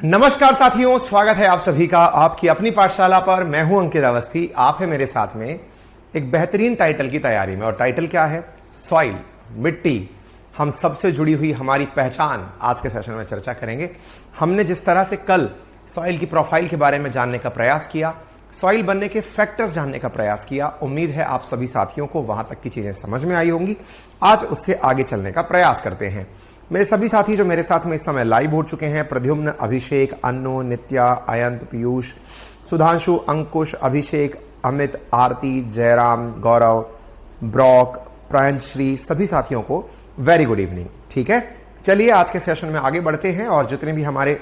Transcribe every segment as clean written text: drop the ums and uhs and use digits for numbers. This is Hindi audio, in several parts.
नमस्कार साथियों, स्वागत है आप सभी का आपकी अपनी पाठशाला पर। मैं हूं अंकित अवस्थी। आप है मेरे साथ में एक बेहतरीन टाइटल की तैयारी में। और टाइटल क्या है? सॉइल, मिट्टी, हम सबसे जुड़ी हुई हमारी पहचान। आज के सेशन में चर्चा करेंगे। हमने जिस तरह से कल सॉइल की प्रोफाइल के बारे में जानने का प्रयास किया, सॉइल बनने के फैक्टर्स जानने का प्रयास किया, उम्मीद है आप सभी साथियों को वहां तक की चीजें समझ में आई होंगी। आज उससे आगे चलने का प्रयास करते हैं। मेरे सभी साथी जो मेरे साथ में इस समय लाइव हो चुके हैं, प्रद्युम्न, अभिषेक, अन्नू, नित्या, अयंत, पीयूष, सुधांशु, अंकुश, अभिषेक, अमित, आरती, जयराम, गौरव, ब्रॉक, प्रायंश्री, सभी साथियों को वेरी गुड इवनिंग। ठीक है, चलिए आज के सेशन में आगे बढ़ते हैं। और जितने भी हमारे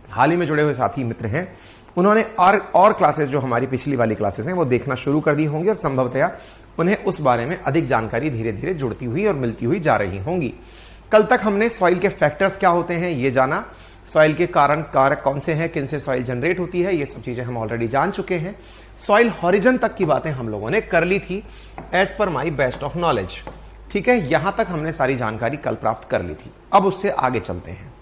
हाल ही में जुड़े हुए साथी मित्र हैं, उन्होंने और क्लासेस जो हमारी पिछली वाली क्लासेस हैं वो देखना शुरू कर दी होंगी और संभवतया उन्हें उस बारे में अधिक जानकारी धीरे धीरे जुड़ती हुई और मिलती हुई जा रही होंगी। कल तक हमने सॉइल के फैक्टर्स क्या होते हैं ये जाना, सॉइल के कारण कारक कौन से हैं, किन से सॉइल जनरेट होती है, ये सब चीजें हम ऑलरेडी जान चुके हैं। सॉइल हॉरिजन तक की बातें हम लोगों ने कर ली थी as per my best of knowledge. ठीक है, यहां तक हमने सारी जानकारी कल प्राप्त कर ली थी। अब उससे आगे चलते हैं।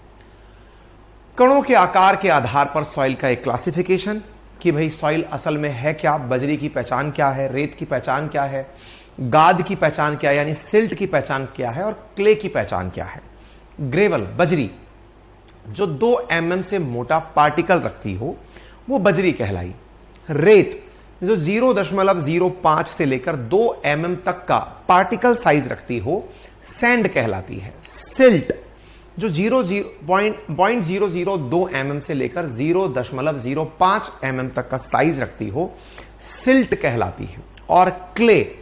कणों के आकार के आधार पर सॉइल का एक क्लासिफिकेशन कि भाई सॉइल असल में है क्या, बजरी की पहचान क्या है, रेत की पहचान क्या है, गाद की पहचान क्या है यानी सिल्ट की पहचान क्या है, और क्ले की पहचान क्या है। ग्रेवल, बजरी, जो 2 mm से मोटा पार्टिकल रखती हो वो बजरी कहलाई। रेत, जो 0.05 से लेकर 2 mm तक का पार्टिकल साइज रखती हो, सैंड कहलाती है। सिल्ट, जो 0.002 mm से लेकर 0.05 mm तक का साइज रखती हो, सिल्ट कहलाती है। और क्ले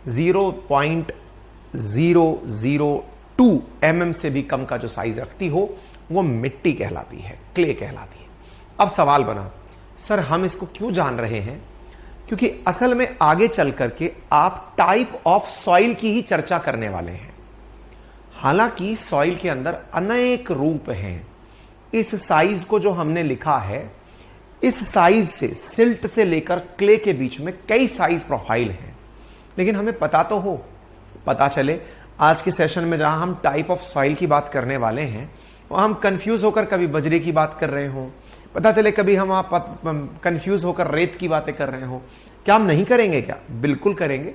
0.002 mm से भी कम का जो साइज रखती हो वो मिट्टी कहलाती है, क्ले कहलाती है। अब सवाल बना, सर हम इसको क्यों जान रहे हैं? क्योंकि असल में आगे चल करके आप टाइप ऑफ सॉइल की ही चर्चा करने वाले हैं। हालांकि सॉइल के अंदर अनेक रूप हैं। इस साइज को जो हमने लिखा है, इस साइज से सिल्ट से लेकर क्ले के बीच में कई साइज प्रोफाइल हैं। लेकिन हमें पता चले आज के सेशन में जहां हम टाइप ऑफ सॉइल की बात करने वाले हैं, वहां हम कंफ्यूज होकर कभी बजरी की बात कर रहे हो, पता चले कभी हम कंफ्यूज होकर रेत की बातें कर रहे हो। क्या हम नहीं करेंगे? क्या बिल्कुल करेंगे।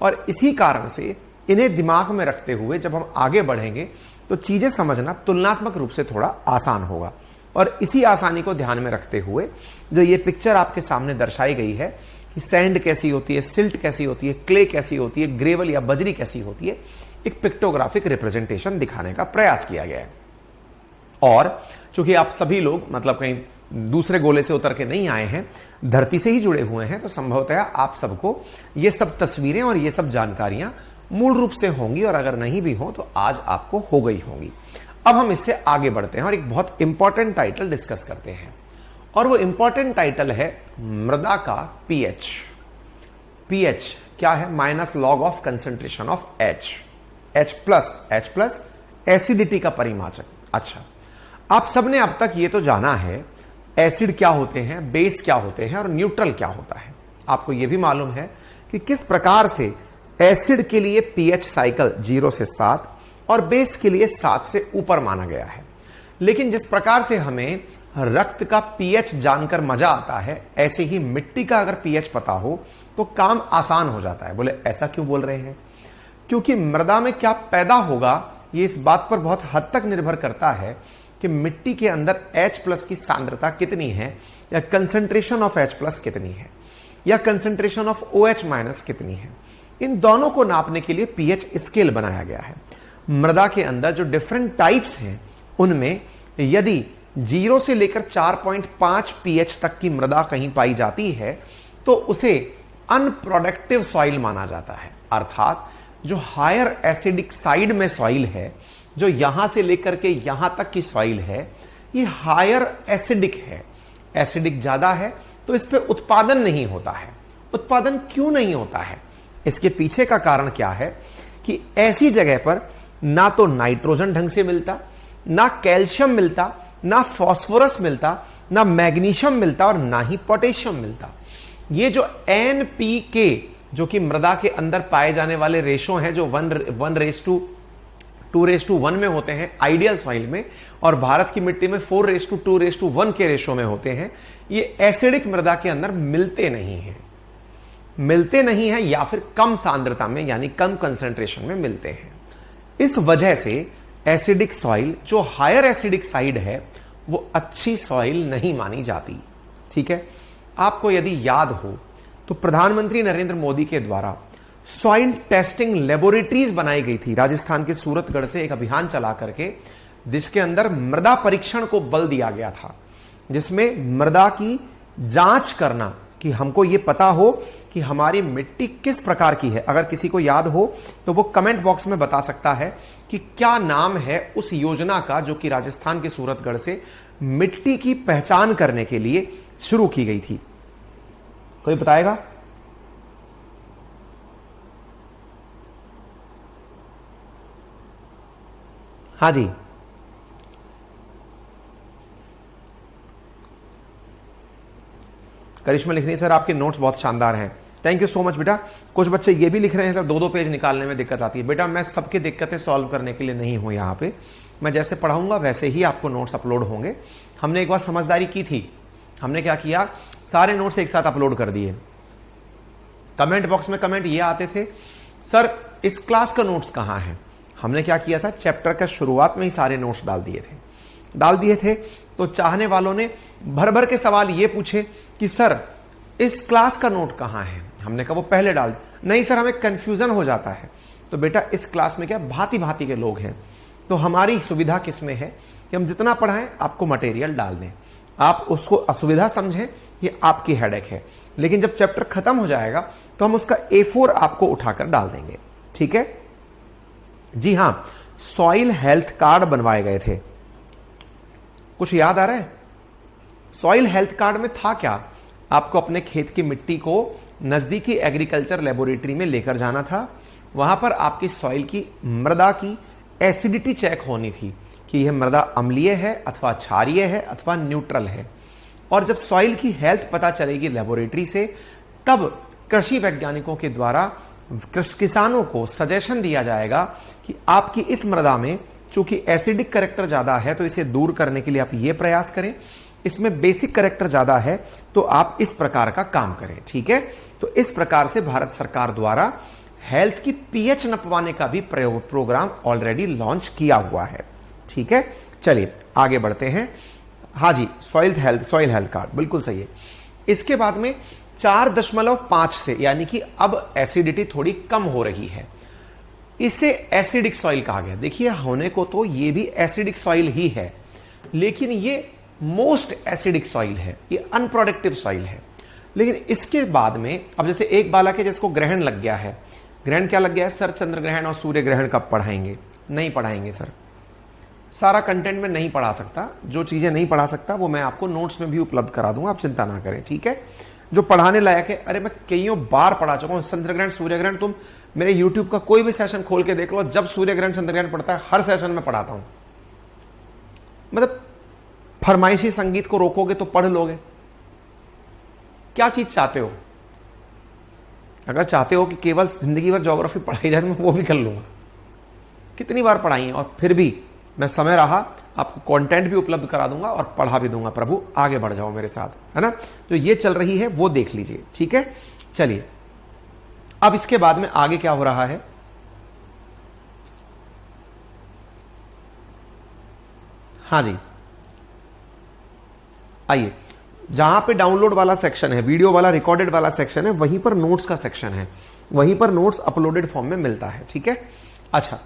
और इसी कारण से इन्हें दिमाग में रखते हुए जब हम आगे बढ़ेंगे तो चीजें समझना तुलनात्मक रूप से थोड़ा आसान होगा। और इसी आसानी को ध्यान में रखते हुए जो ये पिक्चर आपके सामने दर्शाई गई है कि सैंड कैसी होती है, सिल्ट कैसी होती है, क्ले कैसी होती है, ग्रेवल या बजरी कैसी होती है, एक पिक्टोग्राफिक रिप्रेजेंटेशन दिखाने का प्रयास किया गया है। और चूंकि आप सभी लोग मतलब कहीं दूसरे गोले से उतर के नहीं आए हैं, धरती से ही जुड़े हुए हैं, तो संभवतः आप सबको ये सब तस्वीरें और ये सब जानकारियां मूल रूप से होंगी, और अगर नहीं भी हो तो आज आपको हो गई होंगी। अब हम इससे आगे बढ़ते हैं और एक बहुत इंपॉर्टेंट टाइटल डिस्कस करते हैं। और वो इंपॉर्टेंट टाइटल है मृदा का पीएच। पीएच क्या है? Minus log of concentration of H. H plus acidity का परिमाचक। अच्छा, आप सबने अब तक ये तो जाना है एसिड क्या होते हैं, बेस क्या होते हैं और न्यूट्रल क्या होता है। आपको यह भी मालूम है कि किस प्रकार से एसिड के लिए पीएच साइकिल 0 से 7 और बेस के लिए 7 से ऊपर माना गया है। लेकिन जिस प्रकार से हमें रक्त का पीएच जानकर मजा आता है, ऐसे ही मिट्टी का अगर पीएच पता हो तो काम आसान हो जाता है। बोले ऐसा क्यों बोल रहे हैं? क्योंकि मृदा में क्या पैदा होगा ये इस बात पर बहुत हद तक निर्भर करता है कि मिट्टी के अंदर H+ की सांद्रता कितनी है, या कंसंट्रेशन ऑफ H+ कितनी है, या कंसंट्रेशन ऑफ OH- कितनी है। इन दोनों को नापने के लिए पीएच स्केल बनाया गया है। मृदा के अंदर जो डिफरेंट टाइप्स हैं उनमें यदि 0 से लेकर 4.5 पीएच तक की मृदा कहीं पाई जाती है तो उसे अनप्रोडक्टिव सॉइल माना जाता है। अर्थात जो हायर एसिडिक साइड में सॉइल है, जो यहां से लेकर के यहां तक की सॉइल है, ये हायर एसिडिक है। एसिडिक ज्यादा है तो इस पे उत्पादन नहीं होता है। उत्पादन क्यों नहीं होता है? इसके पीछे का कारण क्या है कि ऐसी जगह पर ना तो नाइट्रोजन ढंग से मिलता, ना कैल्शियम मिलता, ना फास्फोरस मिलता, ना मैग्नीशियम मिलता और ना ही पोटेशियम मिलता। ये जो NPK जो कि मृदा के अंदर पाए जाने वाले रेशो हैं, जो 1:10 2:1 में होते हैं आइडियल सॉइल में, और भारत की मिट्टी में 4:2:1 के रेशो में होते हैं। ये एसिडिक मृदा के अंदर मिलते नहीं है या फिर कम सांद्रता में यानी कम कंसंट्रेशन में मिलते हैं। इस वजह से एसिडिक सॉइल जो हायर एसिडिक साइड है वो अच्छी सॉइल नहीं मानी जाती। ठीक है, आपको यदि याद हो तो प्रधानमंत्री नरेंद्र मोदी के द्वारा सॉइल टेस्टिंग लेबोरेटरीज बनाई गई थी राजस्थान के सूरतगढ़ से, एक अभियान चला करके जिसके अंदर मृदा परीक्षण को बल दिया गया था, जिसमें मृदा की जांच करना कि हमको यह पता हो कि हमारी मिट्टी किस प्रकार की है। अगर किसी को याद हो तो वो कमेंट बॉक्स में बता सकता है कि क्या नाम है उस योजना का जो कि राजस्थान के सूरतगढ़ से मिट्टी की पहचान करने के लिए शुरू की गई थी। कोई बताएगा? हाँ जी, करिश्मा लिख रही है सर आपके नोट्स बहुत शानदार हैं, थैंक यू सो मच बेटा। कुछ बच्चे ये भी लिख रहे हैं सर 2-2 पेज निकालने में दिक्कत आती है। बेटा मैं सबकी दिक्कतें सॉल्व करने के लिए नहीं हूं यहाँ पे, मैं जैसे पढ़ाऊंगा वैसे ही आपको नोट्स अपलोड होंगे। हमने एक बार समझदारी की थी, हमने क्या किया, सारे नोट्स एक साथ अपलोड कर दिए। कमेंट बॉक्स में कमेंट ये आते थे सर इस क्लास का नोट्स कहाँ है। हमने क्या किया था, चैप्टर का शुरुआत में ही सारे नोट्स डाल दिए थे। तो चाहने वालों ने भर भर के सवाल ये पूछे कि सर इस क्लास का नोट कहाँ है। हमने कहा वो पहले डाल नहीं सर हमें कंफ्यूजन हो जाता है। तो बेटा इस क्लास में क्या भांति भांति के लोग हैं, तो हमारी सुविधा किसमें है कि हम जितना पढ़ाएं आपको मटेरियल डाल दें, आप उसको असुविधा समझें, ये आपकी हेडेक है। लेकिन जब चैप्टर खत्म हो जाएगा तो हम उसका A4 आपको उठाकर डाल देंगे। ठीक है जी हाँ, सॉइल हेल्थ कार्ड बनवाए गए थे, कुछ याद आ रहा है? सॉइल हेल्थ कार्ड में था क्या, आपको अपने खेत की मिट्टी को नजदीकी एग्रीकल्चर लेबोरेटरी में लेकर जाना था। वहां पर आपकी सॉइल की मृदा की एसिडिटी चेक होनी थी कि यह मृदा अम्लीय है अथवा क्षारीय है अथवा न्यूट्रल है। और जब सॉइल की हेल्थ पता चलेगी लेबोरेटरी से, तब कृषि वैज्ञानिकों के द्वारा किसानों को सजेशन दिया जाएगा कि आपकी इस मृदा में चूंकि एसिडिक कैरेक्टर ज्यादा है तो इसे दूर करने के लिए आप ये प्रयास करें, इसमें बेसिक कैरेक्टर ज्यादा है तो आप इस प्रकार का काम करें। ठीक है, तो इस प्रकार से भारत सरकार द्वारा हेल्थ की पीएच नपवाने का भी प्रोग्राम ऑलरेडी लॉन्च किया हुआ है। ठीक है, चलिए आगे बढ़ते हैं। हाँ जी, सॉइल हेल्थ कार्ड बिल्कुल सही है। इसके बाद में 4.5 से, यानी कि अब एसिडिटी थोड़ी कम हो रही है, इसे एसिडिक सॉइल कहा गया। देखिए होने को तो ये भी एसिडिक सॉइल ही है, लेकिन ये मोस्ट एसिडिक सॉइल है, ये अनप्रोडक्टिव सॉइल है। लेकिन इसके बाद में अब जैसे एक बालक है जिसको ग्रहण लग गया है, ग्रहण क्या लग गया है सर, चंद्र ग्रहण और सूर्य ग्रहण कब पढ़ाएंगे? नहीं पढ़ाएंगे सर, सारा कंटेंट में नहीं पढ़ा सकता, जो चीजें नहीं पढ़ा सकता वो मैं आपको नोट्स में भी उपलब्ध करा दूंगा, आप चिंता ना करें। ठीक है, जो पढ़ाने लायक है, अरे मैं कईयों बार पढ़ा चुका हूं चंद्र ग्रहण सूर्य ग्रहण। तुम मेरे यूट्यूब का कोई भी सेशन खोल के देख लो, जब सूर्य ग्रहण चंद्र ग्रहण पड़ता है हर सेशन में पढ़ाता हूं। मतलब फरमाइशी संगीत को रोकोगे तो पढ़ लोगे, क्या चीज चाहते हो? अगर चाहते हो कि केवल जिंदगी भर ज्योग्राफी पढ़ाई जाए तो मैं वो भी कर लूंगा, कितनी बार पढ़ाई है, और फिर भी मैं समय रहा आपको कंटेंट भी उपलब्ध करा दूंगा और पढ़ा भी दूंगा। प्रभु आगे बढ़ जाओ मेरे साथ, है ना। तो ये चल रही है वो देख लीजिए। ठीक है, चलिए अब इसके बाद में आगे क्या हो रहा है, हाँ जी आइए, जहां पे डाउनलोड वाला सेक्शन है, वीडियो वाला रिकॉर्डेड वाला सेक्शन है, वहीं पर नोट्स का सेक्शन है, वहीं पर नोट्स अपलोडेड फॉर्म में मिलता है। ठीक है, अच्छा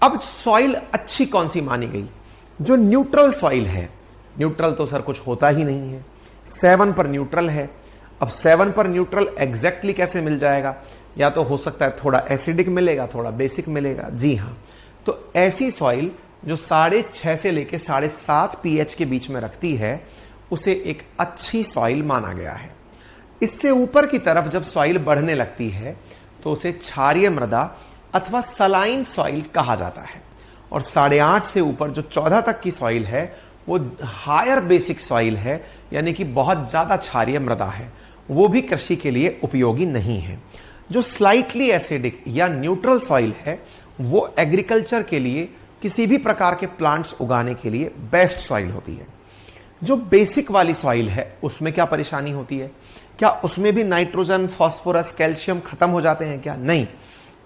अब सॉइल अच्छी कौन सी मानी गई? जो न्यूट्रल सॉइल है। न्यूट्रल तो सर कुछ होता ही नहीं है, 7 पर न्यूट्रल है। अब 7 पर न्यूट्रल एग्जैक्टली कैसे मिल जाएगा? या तो हो सकता है थोड़ा एसिडिक मिलेगा, थोड़ा बेसिक मिलेगा। जी हाँ, तो ऐसी सॉइल जो 6.5 से लेके 7.5 pH के बीच में रखती है उसे एक अच्छी सॉइल माना गया है। इससे ऊपर की तरफ जब सॉइल बढ़ने लगती है तो उसे क्षारीय मृदा अथवा सलाइन सॉइल कहा जाता है। और 8.5 से ऊपर जो 14 तक की सॉइल है वो हायर बेसिक सॉइल है, यानी कि बहुत ज्यादा क्षारीय मृदा है, वो भी कृषि के लिए उपयोगी नहीं है। जो स्लाइटली एसिडिक या न्यूट्रल सॉइल है वो एग्रीकल्चर के लिए किसी भी प्रकार के प्लांट्स उगाने के लिए बेस्ट सॉइल होती है। जो बेसिक वाली सॉइल है उसमें क्या परेशानी होती है? क्या उसमें भी नाइट्रोजन, फास्फोरस, कैल्शियम खत्म हो जाते हैं क्या? नहीं,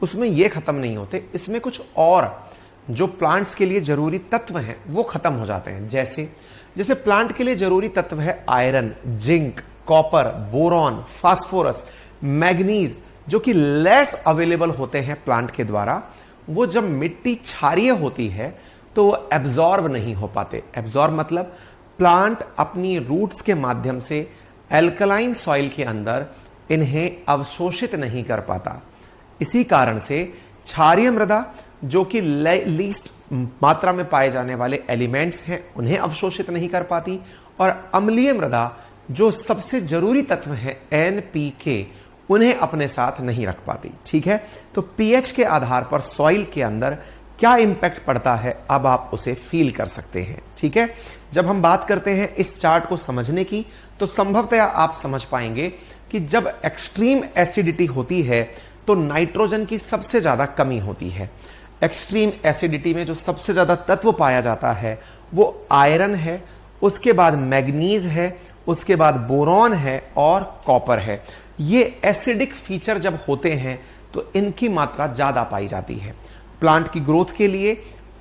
उसमें ये खत्म नहीं होते। इसमें कुछ और जो प्लांट्स के लिए जरूरी तत्व हैं वो खत्म हो जाते हैं। जैसे प्लांट के लिए जरूरी तत्व है iron, zinc, copper, boron, phosphorus, manganese, जो कि लेस अवेलेबल होते हैं प्लांट के द्वारा। वो जब मिट्टी क्षारीय होती है तो वो एब्जॉर्ब नहीं हो पाते। एब्जॉर्ब मतलब प्लांट अपनी रूट्स के माध्यम से एल्कलाइन सॉइल के अंदर इन्हें अवशोषित नहीं कर पाता। इसी कारण से क्षारीय मृदा, जो कि लीस्ट मात्रा में पाए जाने वाले एलिमेंट्स हैं, उन्हें अवशोषित नहीं कर पाती, और अम्लीय मृदा, जो सबसे जरूरी तत्व है NPK, उन्हें अपने साथ नहीं रख पाती। ठीक है, तो पीएच के आधार पर सॉइल के अंदर क्या इंपैक्ट पड़ता है अब आप उसे फील कर सकते हैं। ठीक है, जब हम बात करते हैं इस चार्ट को समझने की, तो संभवतया आप समझ पाएंगे कि जब एक्सट्रीम एसिडिटी होती है तो नाइट्रोजन की सबसे ज्यादा कमी होती है। एक्सट्रीम एसिडिटी में जो सबसे ज्यादा तत्व पाया जाता है वो आयरन है, उसके बाद मैग्नीज है, उसके बाद बोरॉन है और कॉपर है। ये एसिडिक फीचर जब होते हैं तो इनकी मात्रा ज्यादा पाई जाती है। प्लांट की ग्रोथ के लिए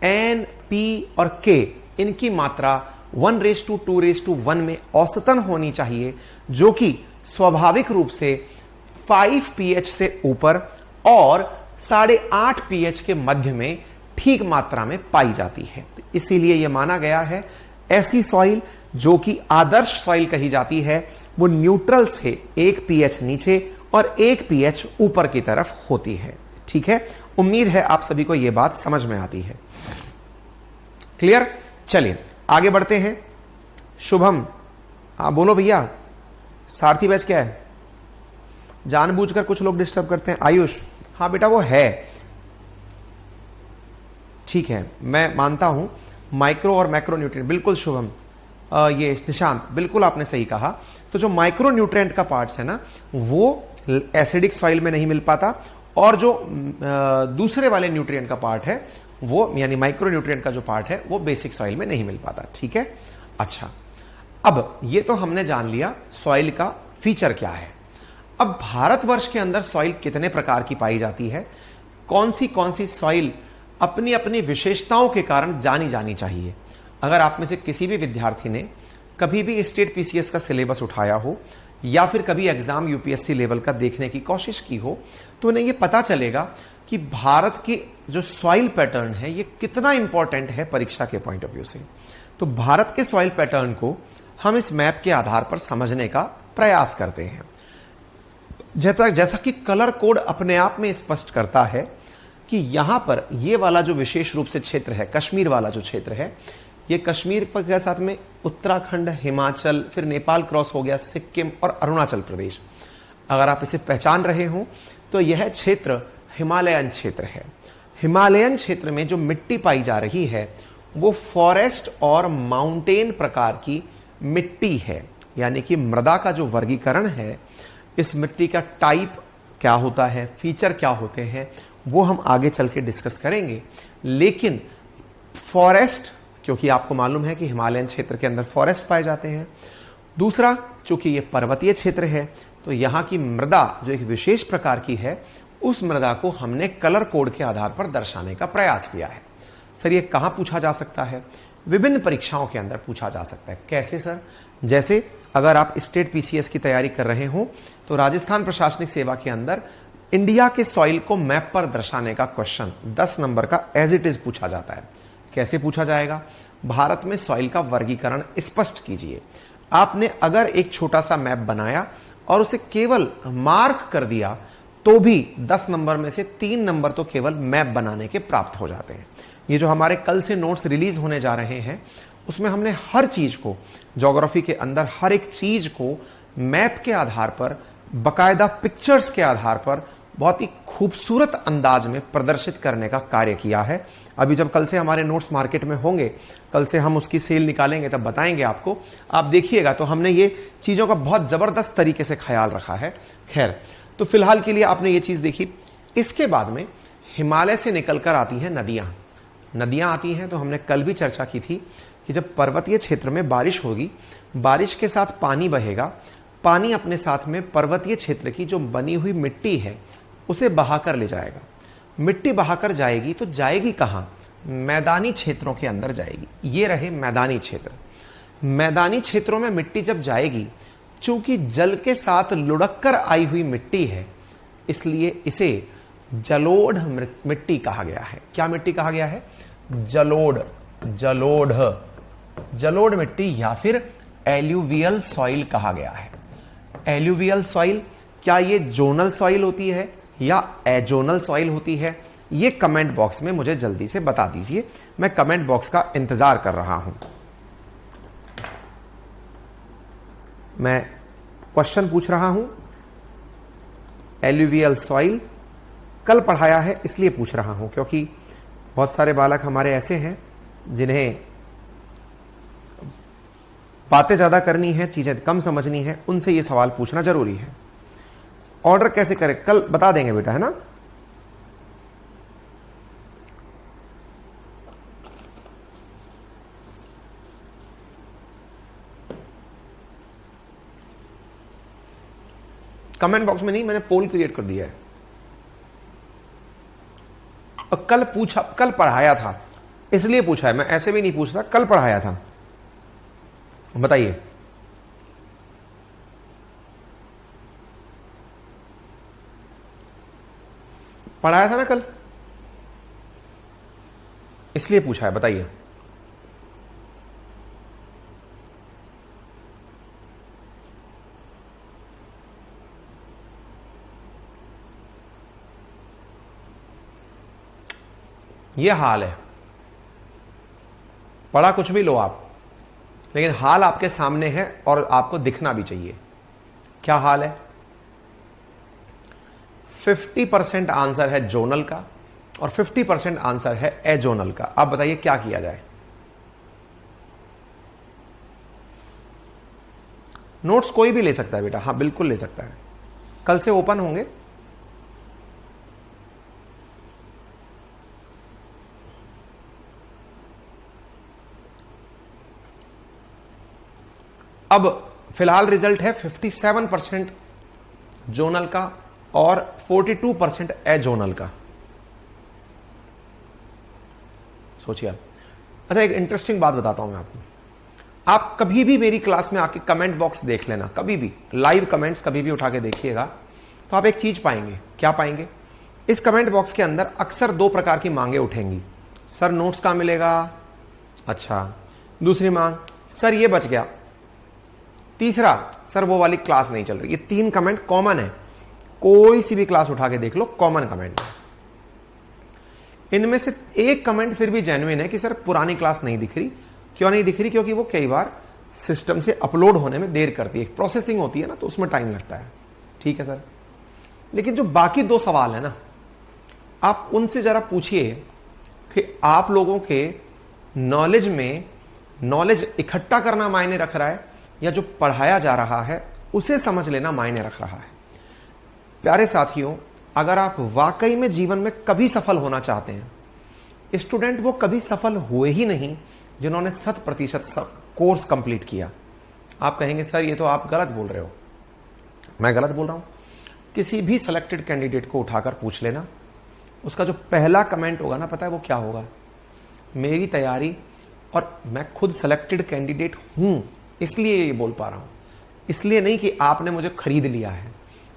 N, P और K, इनकी मात्रा 1:2:1 में औसतन होनी चाहिए, जो कि स्वाभाविक रूप से 5 pH से ऊपर और 8.5 pH के मध्य में ठीक मात्रा में पाई जाती है। इसीलिए यह माना गया है ऐसी सॉइल जो कि आदर्श सॉइल कही जाती है, वो न्यूट्रल से 1 pH नीचे और 1 pH ऊपर की तरफ होती है। ठीक है, उम्मीद है आप सभी को यह बात समझ में आती है। क्लियर? चलिए आगे बढ़ते हैं। शुभम, हाँ बोलो भैया, सारथी बैच क्या है? जानबूझकर कुछ लोग डिस्टर्ब करते हैं। आयुष, हाँ बेटा वो है, ठीक है, मैं मानता हूं माइक्रो और मैक्रो न्यूट्रिएंट। बिल्कुल शुभम, ये निशांत, बिल्कुल आपने सही कहा। तो जो माइक्रो न्यूट्रिएंट का पार्ट्स है ना, वो एसिडिक सॉइल में नहीं मिल पाता, और जो दूसरे वाले न्यूट्रिएंट का पार्ट है वो, यानी माइक्रो न्यूट्रिएंट का जो पार्ट है वो बेसिक सॉइल में नहीं मिल पाता। ठीक है, अच्छा, अब ये तो हमने जान लिया सॉइल का फीचर क्या है। अब भारतवर्ष के अंदर सॉइल कितने प्रकार की पाई जाती है, कौन सी सॉइल अपनी अपनी विशेषताओं के कारण जानी जानी चाहिए। अगर आप में से किसी भी विद्यार्थी ने कभी भी स्टेट पीसीएस का सिलेबस उठाया हो या फिर कभी एग्जाम यूपीएससी लेवल का देखने की कोशिश की हो, तो उन्हें यह पता चलेगा कि भारत की जो सॉइल पैटर्न है ये कितना इंपॉर्टेंट है परीक्षा के पॉइंट ऑफ व्यू से। तो भारत के सॉइल पैटर्न को हम इस मैप के आधार पर समझने का प्रयास करते हैं। जैसा कि कलर कोड अपने आप में स्पष्ट करता है कि यहां पर ये वाला जो विशेष रूप से क्षेत्र है, कश्मीर वाला जो क्षेत्र है, ये कश्मीर के साथ में उत्तराखंड, हिमाचल, फिर नेपाल क्रॉस हो गया, सिक्किम और अरुणाचल प्रदेश। अगर आप इसे पहचान रहे हो तो यह क्षेत्र हिमालयन क्षेत्र है। हिमालयन क्षेत्र में जो मिट्टी पाई जा रही है वो फॉरेस्ट और माउंटेन प्रकार की मिट्टी है, यानी कि मृदा का जो वर्गीकरण है, इस मिट्टी का टाइप क्या होता है, फीचर क्या होते हैं, वो हम आगे चल के डिस्कस करेंगे। लेकिन फॉरेस्ट, क्योंकि आपको मालूम है कि हिमालयन क्षेत्र के अंदर फॉरेस्ट पाए जाते हैं। दूसरा, चूंकि ये पर्वतीय क्षेत्र है तो यहां की मृदा जो एक विशेष प्रकार की है, उस मृदा को हमने कलर कोड के आधार पर दर्शाने का प्रयास किया है। सर ये कहां पूछा जा सकता है? विभिन्न परीक्षाओं के अंदर पूछा जा सकता है। कैसे सर? जैसे अगर आप स्टेट पीसीएस की तैयारी कर रहे हो तो राजस्थान प्रशासनिक सेवा के अंदर इंडिया के सॉइल को मैप पर दर्शाने का क्वेश्चन 10 नंबर का एज इट इज पूछा जाता है। कैसे पूछा जाएगा? भारत में सॉइल का वर्गीकरण स्पष्ट कीजिए। आपने अगर एक छोटा सा मैप बनाया और उसे केवल मार्क कर दिया तो भी 10 नंबर में से 3 नंबर तो केवल मैप बनाने के प्राप्त हो जाते हैं। ये जो हमारे कल से नोट्स रिलीज होने जा रहे हैं उसमें हमने हर चीज को, ज्योग्राफी के अंदर हर एक चीज को मैप के आधार पर, बकायदा पिक्चर्स के आधार पर बहुत ही खूबसूरत अंदाज में प्रदर्शित करने का कार्य किया है। अभी जब कल से हमारे नोट्स मार्केट में होंगे, कल से हम उसकी सेल निकालेंगे, तब बताएंगे आपको, आप देखिएगा। तो हमने ये चीजों का बहुत जबरदस्त तरीके से ख्याल रखा है। खैर, तो फिलहाल के लिए आपने ये चीज देखी। इसके बाद में हिमालय से निकलकर आती हैं नदियां। नदियां आती हैं तो हमने कल भी चर्चा की थी कि जब पर्वतीय क्षेत्र में बारिश होगी, बारिश के साथ पानी बहेगा, पानी अपने साथ में पर्वतीय क्षेत्र की जो बनी हुई मिट्टी है उसे बहाकर ले जाएगा। मिट्टी बहाकर जाएगी तो जाएगी कहां? मैदानी क्षेत्रों के अंदर जाएगी। ये रहे मैदानी क्षेत्र। मैदानी क्षेत्रों में मिट्टी जब जाएगी, चूंकि जल के साथ लुढ़क कर आई हुई मिट्टी है, इसलिए इसे जलोढ़ मिट्टी कहा गया है। क्या मिट्टी कहा गया है? जलोढ़। जलोढ़ मिट्टी या फिर एल्यूवियल सॉइल कहा गया है। एल्यूवियल सॉइल, क्या ये जोनल सॉइल होती है या एजोनल सॉइल होती है? ये कमेंट बॉक्स में मुझे जल्दी से बता दीजिए। मैं कमेंट बॉक्स का इंतजार कर रहा हूं। मैं क्वेश्चन पूछ रहा हूं, एल्यूवियल सॉइल कल पढ़ाया है इसलिए पूछ रहा हूं, क्योंकि बहुत सारे बालक हमारे ऐसे हैं जिन्हें बातें ज्यादा करनी है, चीजें कम समझनी है, उनसे ये सवाल पूछना जरूरी है। ऑर्डर कैसे करें कल बता देंगे बेटा, है ना? कमेंट बॉक्स में नहीं, मैंने पोल क्रिएट कर दिया है। और कल पूछा, कल पढ़ाया था इसलिए पूछा है, मैं ऐसे भी नहीं पूछता। कल पढ़ाया था, बताइए। पढ़ाया था ना कल, इसलिए पूछा है, बताइए। ये हाल है। पढ़ा कुछ भी लो आप, लेकिन हाल आपके सामने है और आपको दिखना भी चाहिए। क्या हाल है? 50% आंसर है जोनल का और 50% आंसर है एजोनल का। अब बताइए क्या किया जाए? नोट्स कोई भी ले सकता है बेटा, हाँ बिल्कुल ले सकता है। कल से ओपन होंगे। अब फिलहाल रिजल्ट है 57% जोनल का और 42% एजोनल का। सोचिए आप। अच्छा, एक इंटरेस्टिंग बात बताता हूं मैं आपको। आप कभी भी मेरी क्लास में आके कमेंट बॉक्स देख लेना, कभी भी लाइव कमेंट्स कभी भी उठा के देखिएगा, तो आप एक चीज पाएंगे। क्या पाएंगे? इस कमेंट बॉक्स के अंदर अक्सर दो प्रकार की मांगे उठेंगी। सर नोट्स कहां मिलेगा? अच्छा। दूसरी मांग, सर ये बच गया। तीसरा, सर वो वाली क्लास नहीं चल रही। ये तीन कमेंट कॉमन है, कोई सी भी क्लास उठा के देख लो, कॉमन कमेंट है। इनमें से एक कमेंट फिर भी जेन्युइन है कि सर पुरानी क्लास नहीं दिख रही। क्यों नहीं दिख रही? क्योंकि वो कई बार सिस्टम से अपलोड होने में देर करती है, प्रोसेसिंग होती है ना, तो उसमें टाइम लगता है। ठीक है सर। लेकिन जो बाकी दो सवाल है ना, आप उनसे जरा पूछिए कि आप लोगों के नॉलेज में नॉलेज इकट्ठा करना मायने रख रहा है या जो पढ़ाया जा रहा है उसे समझ लेना मायने रख रहा है। प्यारे साथियों, अगर आप वाकई में जीवन में कभी सफल होना चाहते हैं, स्टूडेंट वो कभी सफल हुए ही नहीं जिन्होंने 100% कोर्स कंप्लीट किया। आप कहेंगे सर ये तो आप गलत बोल रहे हो। मैं गलत बोल रहा हूं? किसी भी सिलेक्टेड कैंडिडेट को उठाकर पूछ लेना, उसका जो पहला कमेंट होगा ना, पता है वो क्या होगा? मेरी तैयारी, और मैं खुद सिलेक्टेड कैंडिडेट हूं इसलिए ये बोल पा रहा हूं, इसलिए नहीं कि आपने मुझे खरीद लिया है।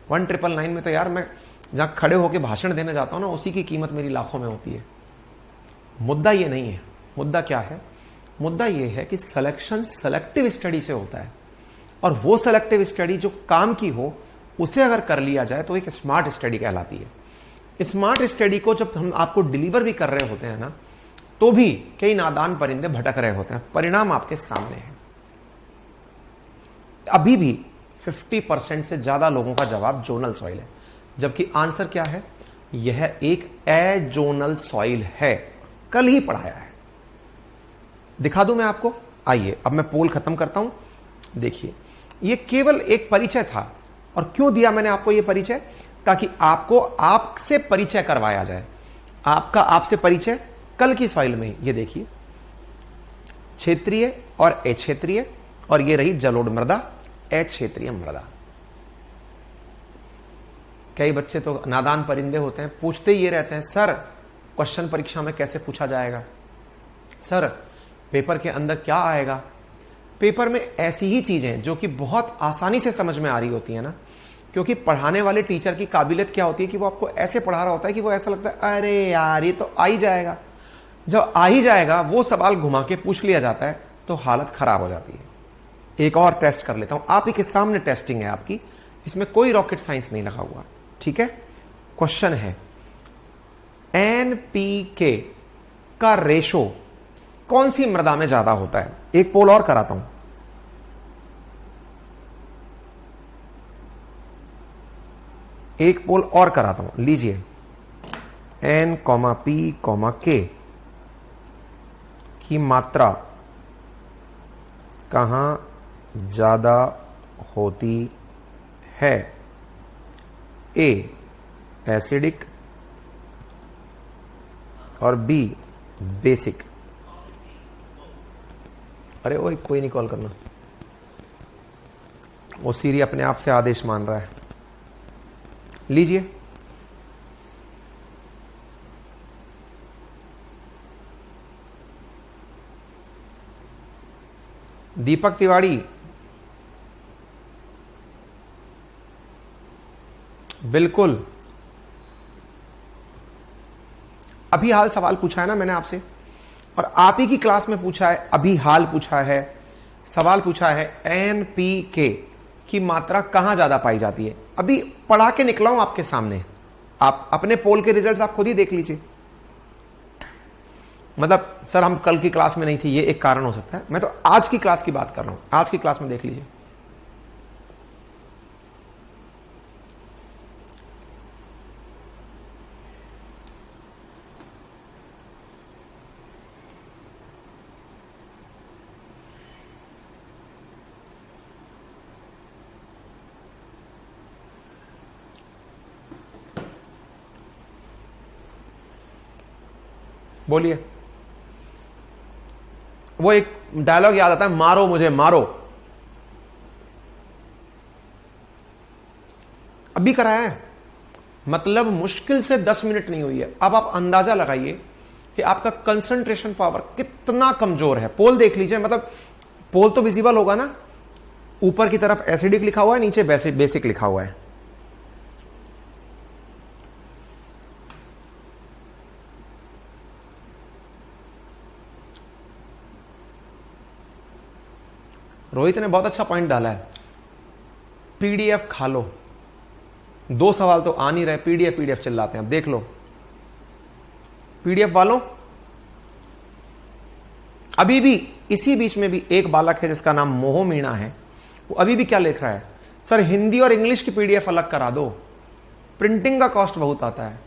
1999 में तो यार मैं जहां खड़े होकर भाषण देने जाता हूं ना, उसी की कीमत मेरी लाखों में होती है। मुद्दा ये नहीं है। मुद्दा क्या है? मुद्दा ये है कि सिलेक्शन सेलेक्टिव स्टडी से होता है, और वो सेलेक्टिव स्टडी जो काम की हो उसे अगर कर लिया जाए तो एक स्मार्ट स्टडी कहलाती है। स्मार्ट स्टडी को जब हम आपको डिलीवर भी कर रहे होते हैं ना, तो भी कई नादान परिंदे भटक रहे होते हैं। परिणाम आपके सामने है। अभी भी 50% से ज्यादा लोगों का जवाब जोनल सॉइल है, जबकि आंसर क्या है? यह एक एजोनल सॉइल है। कल ही पढ़ाया है। दिखा दूं मैं आपको? आइए अब मैं पोल खत्म करता हूं। देखिए, यह केवल एक परिचय था। और क्यों दिया मैंने आपको यह परिचय? ताकि आपको आपसे परिचय करवाया जाए। आपका आपसे परिचय कल की सॉइल में ये देखिए क्षेत्रीय और अक्षेत्रीय, और ये रही जलोढ़ मृदा, अक्षेत्रीय मृदा। कई बच्चे तो नादान परिंदे होते हैं, पूछते ही ये रहते हैं सर क्वेश्चन परीक्षा में कैसे पूछा जाएगा, सर पेपर के अंदर क्या आएगा। पेपर में ऐसी ही चीजें जो कि बहुत आसानी से समझ में आ रही होती है ना, क्योंकि पढ़ाने वाले टीचर की काबिलियत क्या होती है कि वो आपको ऐसे पढ़ा रहा होता है कि वो ऐसा लगता है अरे यार ये तो आ ही जाएगा। जब आ ही जाएगा वो सवाल घुमा के पूछ लिया जाता है तो हालत खराब हो जाती है। एक और टेस्ट कर लेता हूं, आप ही के सामने टेस्टिंग है आपकी, इसमें कोई रॉकेट साइंस नहीं लगा हुआ, ठीक है। क्वेश्चन है NPK का रेशो कौन सी मृदा में ज्यादा होता है। एक पोल और कराता हूं, एक पोल और कराता हूं, लीजिए N,P,K की मात्रा कहां ज्यादा होती है। A एसिडिक और B बेसिक। अरे वो कोई नहीं कॉल करना, वो सीरी अपने आप से आदेश मान रहा है। लीजिए दीपक तिवारी, बिल्कुल अभी हाल सवाल पूछा है ना मैंने आपसे, और आप ही की क्लास में पूछा है, अभी हाल पूछा है, सवाल पूछा है NPK की मात्रा कहां ज्यादा पाई जाती है। अभी पढ़ा के निकला हूं आपके सामने, आप अपने पोल के रिजल्ट्स आप खुद ही देख लीजिए। मतलब सर हम कल की क्लास में नहीं थे, ये एक कारण हो सकता है, मैं तो आज की क्लास की बात कर रहा हूं, आज की क्लास में देख लीजिए। बोलिए, वो एक डायलॉग याद आता है, मारो मुझे मारो। अभी कराया है, मतलब मुश्किल से 10 मिनट नहीं हुई है। अब आप अंदाजा लगाइए कि आपका कंसंट्रेशन पावर कितना कमजोर है। पोल देख लीजिए, मतलब पोल तो विजिबल होगा ना, ऊपर की तरफ एसिडिक लिखा हुआ है, नीचे बेसिक लिखा हुआ है। रोहित ने बहुत अच्छा पॉइंट डाला है, पीडीएफ खा लो। 2 सवाल तो आ नहीं रहे, पीडीएफ चिल्लाते हैं। अब देख लो पीडीएफ वालों, अभी भी इसी बीच में भी एक बालक है जिसका नाम मोह मीणा है, वो अभी भी क्या लिख रहा है, सर हिंदी और इंग्लिश की पीडीएफ अलग करा दो, प्रिंटिंग का कॉस्ट बहुत आता है।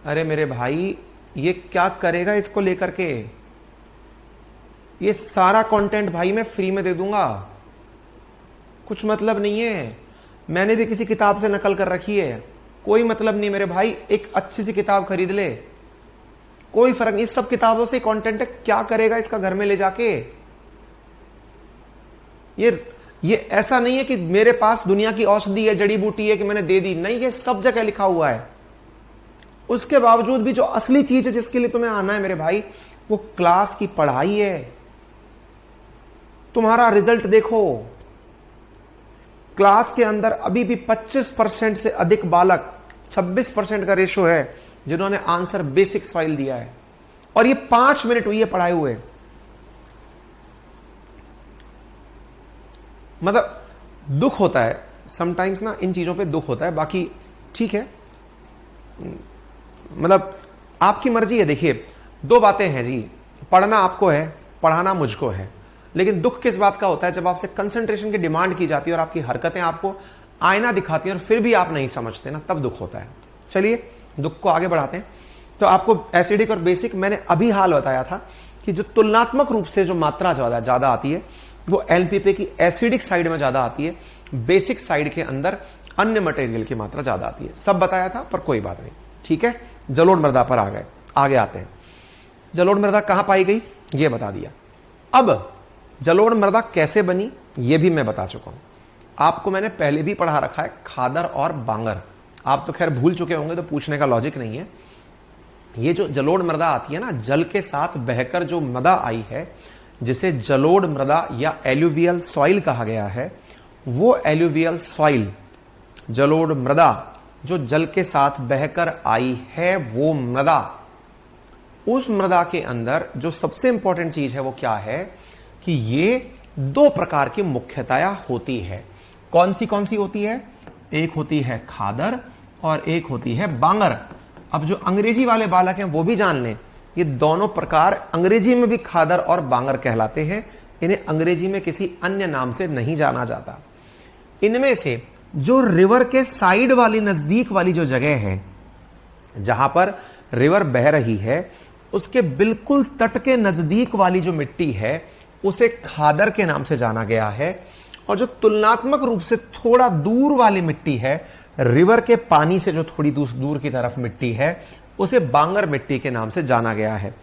अरे मेरे भाई ये क्या करेगा इसको लेकर के, ये सारा कंटेंट भाई मैं फ्री में दे दूंगा, कुछ मतलब नहीं है। मैंने भी किसी किताब से नकल कर रखी है, कोई मतलब नहीं मेरे भाई, एक अच्छी सी किताब खरीद ले, कोई फर्क नहीं, सब किताबों से कंटेंट है, क्या करेगा इसका घर में ले जाके। ये ऐसा नहीं है कि मेरे पास दुनिया की औषधि है, जड़ी बूटी है कि मैंने दे दी, नहीं, ये सब जगह लिखा हुआ है। उसके बावजूद भी जो असली चीज है जिसके लिए तुम्हें आना है मेरे भाई, वो क्लास की पढ़ाई है। तुम्हारा रिजल्ट देखो, क्लास के अंदर अभी भी 25% से अधिक बालक, 26% का रेशो है जिन्होंने आंसर बेसिक सॉइल दिया है, और ये 5 मिनट हुई है पढ़ाए हुए। मतलब दुख होता है समटाइम्स ना, इन चीजों पे दुख होता है, बाकी ठीक है, मतलब आपकी मर्जी है। देखिए 2 बातें हैं जी, पढ़ना आपको है, पढ़ाना मुझको है, लेकिन दुख किस बात का होता है, जब आपसे कंसंट्रेशन की डिमांड की जाती है और आपकी हरकतें आपको आईना दिखाती हैं और फिर भी आप नहीं समझते ना, तब दुख होता है। चलिए दुख को आगे बढ़ाते हैं। तो आपको एसिडिक और बेसिक मैंने अभी हाल बताया था कि जो तुलनात्मक रूप से जो मात्रा ज्यादा आती है वो एनपीके की एसिडिक साइड में ज्यादा आती है, बेसिक साइड के अंदर अन्य मटेरियल की मात्रा ज्यादा आती है। सब बताया था, पर कोई बात नहीं, ठीक है। जलोढ़ मृदा पर आगे आते हैं। जलोढ़ मृदा कहां पाई गई ये बता दिया। अब जलोढ़ मृदा कैसे बनी ये भी मैं बता चुका हूं। आपको मैंने पहले भी पढ़ा रखा है खादर और बांगर, आप तो खैर भूल चुके होंगे तो पूछने का लॉजिक नहीं है। ये जो जलोढ़ मृदा आती है ना, जल के साथ बहकर जो मृदा आई है जिसे जलोढ़ मृदा या एल्यूवियल सॉइल कहा गया है, वो एल्यूवियल सॉइल जलोढ़ मृदा जो जल के साथ बहकर आई है वो मृदा, उस मृदा के अंदर जो सबसे इंपॉर्टेंट चीज है वो क्या है कि ये दो प्रकार की मुख्यतया होती है। कौन सी होती है? एक होती है खादर और एक होती है बांगर। अब जो अंग्रेजी वाले बालक हैं वो भी जान लें, ये दोनों प्रकार अंग्रेजी में भी खादर और बांगर कहलाते हैं। इन्हें अंग्रेजी में किसी अन्य नाम से नहीं जाना जाता। इनमें से जो रिवर के साइड वाली नजदीक वाली जो जगह है जहां पर रिवर बह रही है, उसके बिल्कुल तट के नजदीक वाली जो मिट्टी है उसे खादर के नाम से जाना गया है। और जो तुलनात्मक रूप से थोड़ा दूर वाली मिट्टी है, रिवर के पानी से जो थोड़ी दूर की तरफ मिट्टी है, उसे बांगर मिट्टी के नाम से जाना गया है।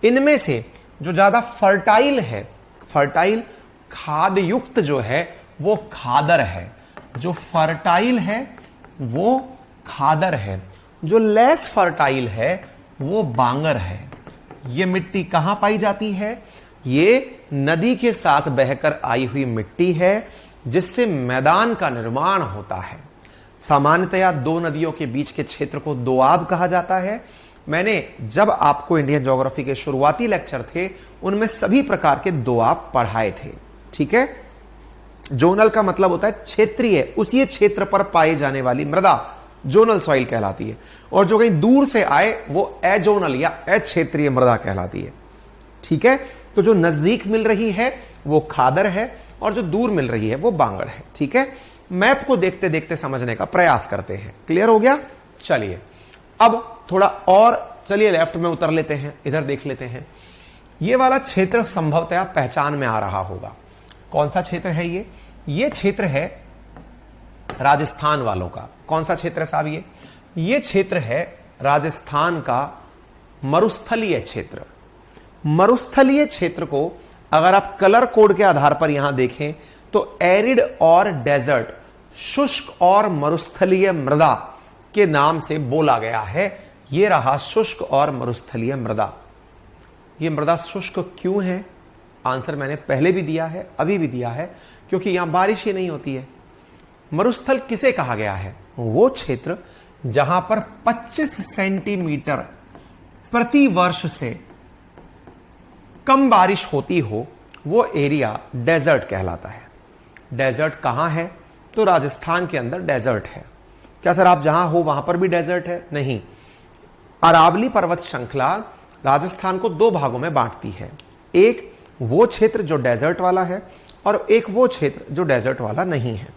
इनमें से जो ज्यादा फर्टाइल है, फर्टाइल खाद युक्त जो है वो खादर है। जो फर्टाइल है वो खादर है, जो लेस फर्टाइल है वो बांगर है। ये मिट्टी कहां पाई जाती है? ये नदी के साथ बहकर आई हुई मिट्टी है जिससे मैदान का निर्माण होता है। सामान्यतया दो नदियों के बीच के क्षेत्र को दोआब कहा जाता है। मैंने जब आपको इंडियन ज्योग्राफी के शुरुआती लेक्चर थे उनमें सभी प्रकार के दोआब पढ़ाए थे, ठीक है। जोनल का मतलब होता है क्षेत्रीय, उसी क्षेत्र पर पाई जाने वाली मृदा जोनल सॉइल कहलाती है, और जो कहीं दूर से आए वो एजोनल या अक्षेत्रीय मृदा कहलाती है, ठीक है। तो जो नजदीक मिल रही है वो खादर है और जो दूर मिल रही है वो बांगर है, ठीक है। मैप को देखते देखते समझने का प्रयास करते हैं। क्लियर हो गया? चलिए अब थोड़ा और चलिए लेफ्ट में उतर लेते हैं, इधर देख लेते हैं। ये वाला क्षेत्र संभवतया पहचान में आ रहा होगा। कौन सा क्षेत्र है ये? ये क्षेत्र है राजस्थान वालों का। कौन सा क्षेत्र है साहब? ये क्षेत्र है राजस्थान का मरुस्थलीय क्षेत्र। मरुस्थलीय क्षेत्र को अगर आप कलर कोड के आधार पर यहां देखें तो एरिड और डेजर्ट, शुष्क और मरुस्थलीय मृदा के नाम से बोला गया है। यह रहा शुष्क और मरुस्थलीय मृदा। यह मृदा शुष्क क्यों है? आंसर मैंने पहले भी दिया है, अभी भी दिया है, क्योंकि यहां बारिश ही नहीं होती है। मरुस्थल किसे कहा गया है? वो क्षेत्र जहां पर 25 सेंटीमीटर प्रति वर्ष से कम बारिश होती हो, वो एरिया डेजर्ट कहलाता है। डेजर्ट कहां है? तो राजस्थान के अंदर डेजर्ट है। क्या सर आप जहां हो वहां पर भी डेजर्ट है? नहीं। अरावली पर्वत श्रृंखला राजस्थान को दो भागों में बांटती है। एक वो क्षेत्र जो डेजर्ट वाला है और एक वो क्षेत्र जो डेजर्ट वाला नहीं है।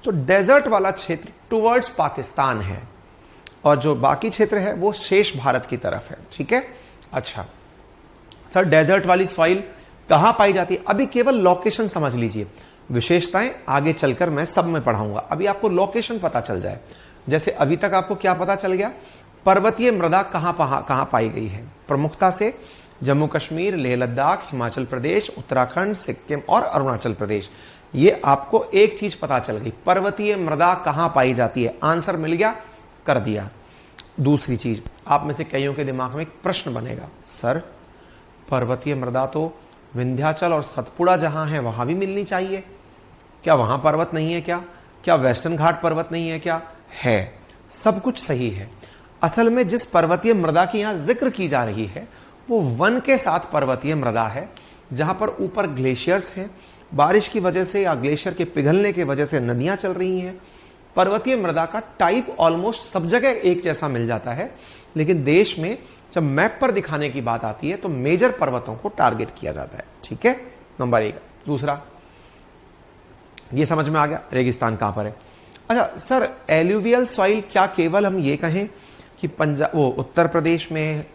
तो डेजर्ट वाला क्षेत्र टुवर्ड्स पाकिस्तान है और जो बाकी क्षेत्र है वो शेष भारत की तरफ है, ठीक है। अच्छा सर, डेजर्ट वाली सॉइल कहां पाई जाती है? अभी केवल लोकेशन समझ लीजिए, विशेषताएं आगे चलकर मैं सब में पढ़ाऊंगा। अभी आपको लोकेशन पता चल जाए। जैसे अभी तक आपको क्या पता चल गया? पर्वतीय मृदा कहां पाई गई है? प्रमुखता से जम्मू कश्मीर, लेह लद्दाख, हिमाचल प्रदेश, उत्तराखंड, सिक्किम और अरुणाचल प्रदेश। ये आपको एक चीज पता चल गई, पर्वतीय मृदा कहां पाई जाती है। आंसर मिल गया, कर दिया। दूसरी चीज, आप में से कईयों के दिमाग में एक प्रश्न बनेगा, सर पर्वतीय मृदा तो विंध्याचल और सतपुड़ा जहां है वहां भी मिलनी चाहिए, क्या वहां पर्वत नहीं है? क्या वेस्टर्न घाट पर्वत नहीं है? क्या है? सब कुछ सही है। असल में जिस पर्वतीय मृदा की यहां जिक्र की जा रही है वो वन के साथ पर्वतीय मृदा है, जहां पर ऊपर ग्लेशियर्स हैं, बारिश की वजह से या ग्लेशियर के पिघलने की वजह से नदियां चल रही हैं। पर्वतीय मृदा का टाइप ऑलमोस्ट सब जगह एक जैसा मिल जाता है, लेकिन देश में जब मैप पर दिखाने की बात आती है तो मेजर पर्वतों को टारगेट किया जाता है, ठीक है। नंबर 1। दूसरा, ये समझ में आ गया रेगिस्तान कहां पर है। अच्छा सर, एल्यूवियल सॉइल क्या केवल हम ये कहें कि पंजाब, वो उत्तर प्रदेश में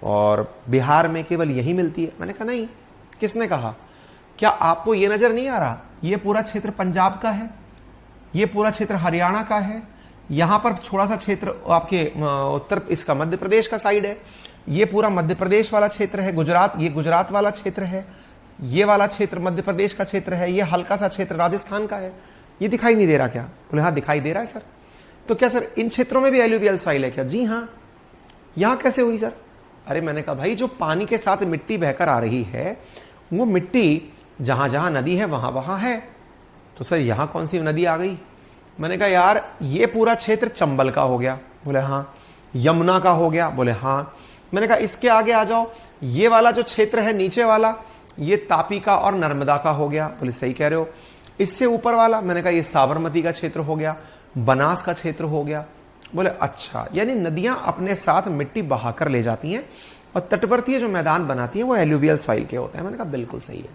और बिहार में केवल यही मिलती है? मैंने कहा नहीं। किसने कहा? क्या आपको यह नजर नहीं आ रहा ये पूरा क्षेत्र पंजाब का है, ये पूरा क्षेत्र हरियाणा का है, यहां पर थोड़ा सा क्षेत्र आपके उत्तर, इसका मध्य प्रदेश का साइड है, ये पूरा मध्य प्रदेश वाला क्षेत्र है, गुजरात, ये गुजरात वाला क्षेत्र है, ये वाला क्षेत्र मध्य प्रदेश का क्षेत्र है, ये हल्का सा क्षेत्र राजस्थान का है। ये दिखाई नहीं दे रहा क्या? बोले हाँ दिखाई दे रहा है सर। तो क्या सर इन क्षेत्रों में भी एलुवियल सॉइल है क्या? जी हाँ। यहां कैसे हुई सर? अरे मैंने कहा भाई जो पानी के साथ मिट्टी बहकर आ रही है वो मिट्टी जहां जहां नदी है वहां वहां है। तो सर यहां कौन सी नदी आ गई? मैंने कहा यार ये पूरा क्षेत्र चंबल का हो गया। बोले हाँ। यमुना का हो गया? बोले हाँ। मैंने कहा इसके आगे आ जाओ, ये वाला जो क्षेत्र है नीचे वाला, ये तापी का और नर्मदा का हो गया। बोले सही कह रहे हो। इससे ऊपर वाला, मैंने कहा ये साबरमती का क्षेत्र हो गया, बनास का क्षेत्र हो गया। बोले अच्छा, यानी नदियां अपने साथ मिट्टी बहाकर ले जाती हैं और तटवर्तीय जो मैदान बनाती हैं वो एलुवियल सॉइल के होते हैं। मैंने कहा बिल्कुल सही है।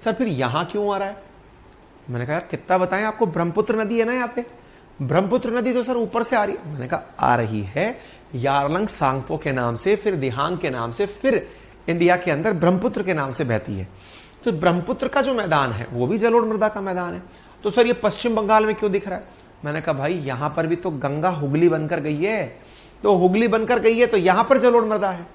सर फिर यहां क्यों आ रहा है? मैंने कहा यार कितना बताएं आपको, ब्रह्मपुत्र नदी है ना यहाँ पे, ब्रह्मपुत्र नदी तो सर ऊपर से आ रही है। मैंने कहा आ रही है यारलंग सांगपो के नाम से, फिर दिहांग के नाम से, फिर इंडिया के अंदर ब्रह्मपुत्र के नाम से बहती है। तो ब्रह्मपुत्र का जो मैदान है वो भी जलोढ़ मृदा का मैदान है। तो सर ये पश्चिम बंगाल में क्यों दिख रहा है? मैंने कहा भाई यहां पर भी तो गंगा हुगली बनकर गई है, तो हुगली बनकर गई है तो यहां पर जलोढ़ मृदा है।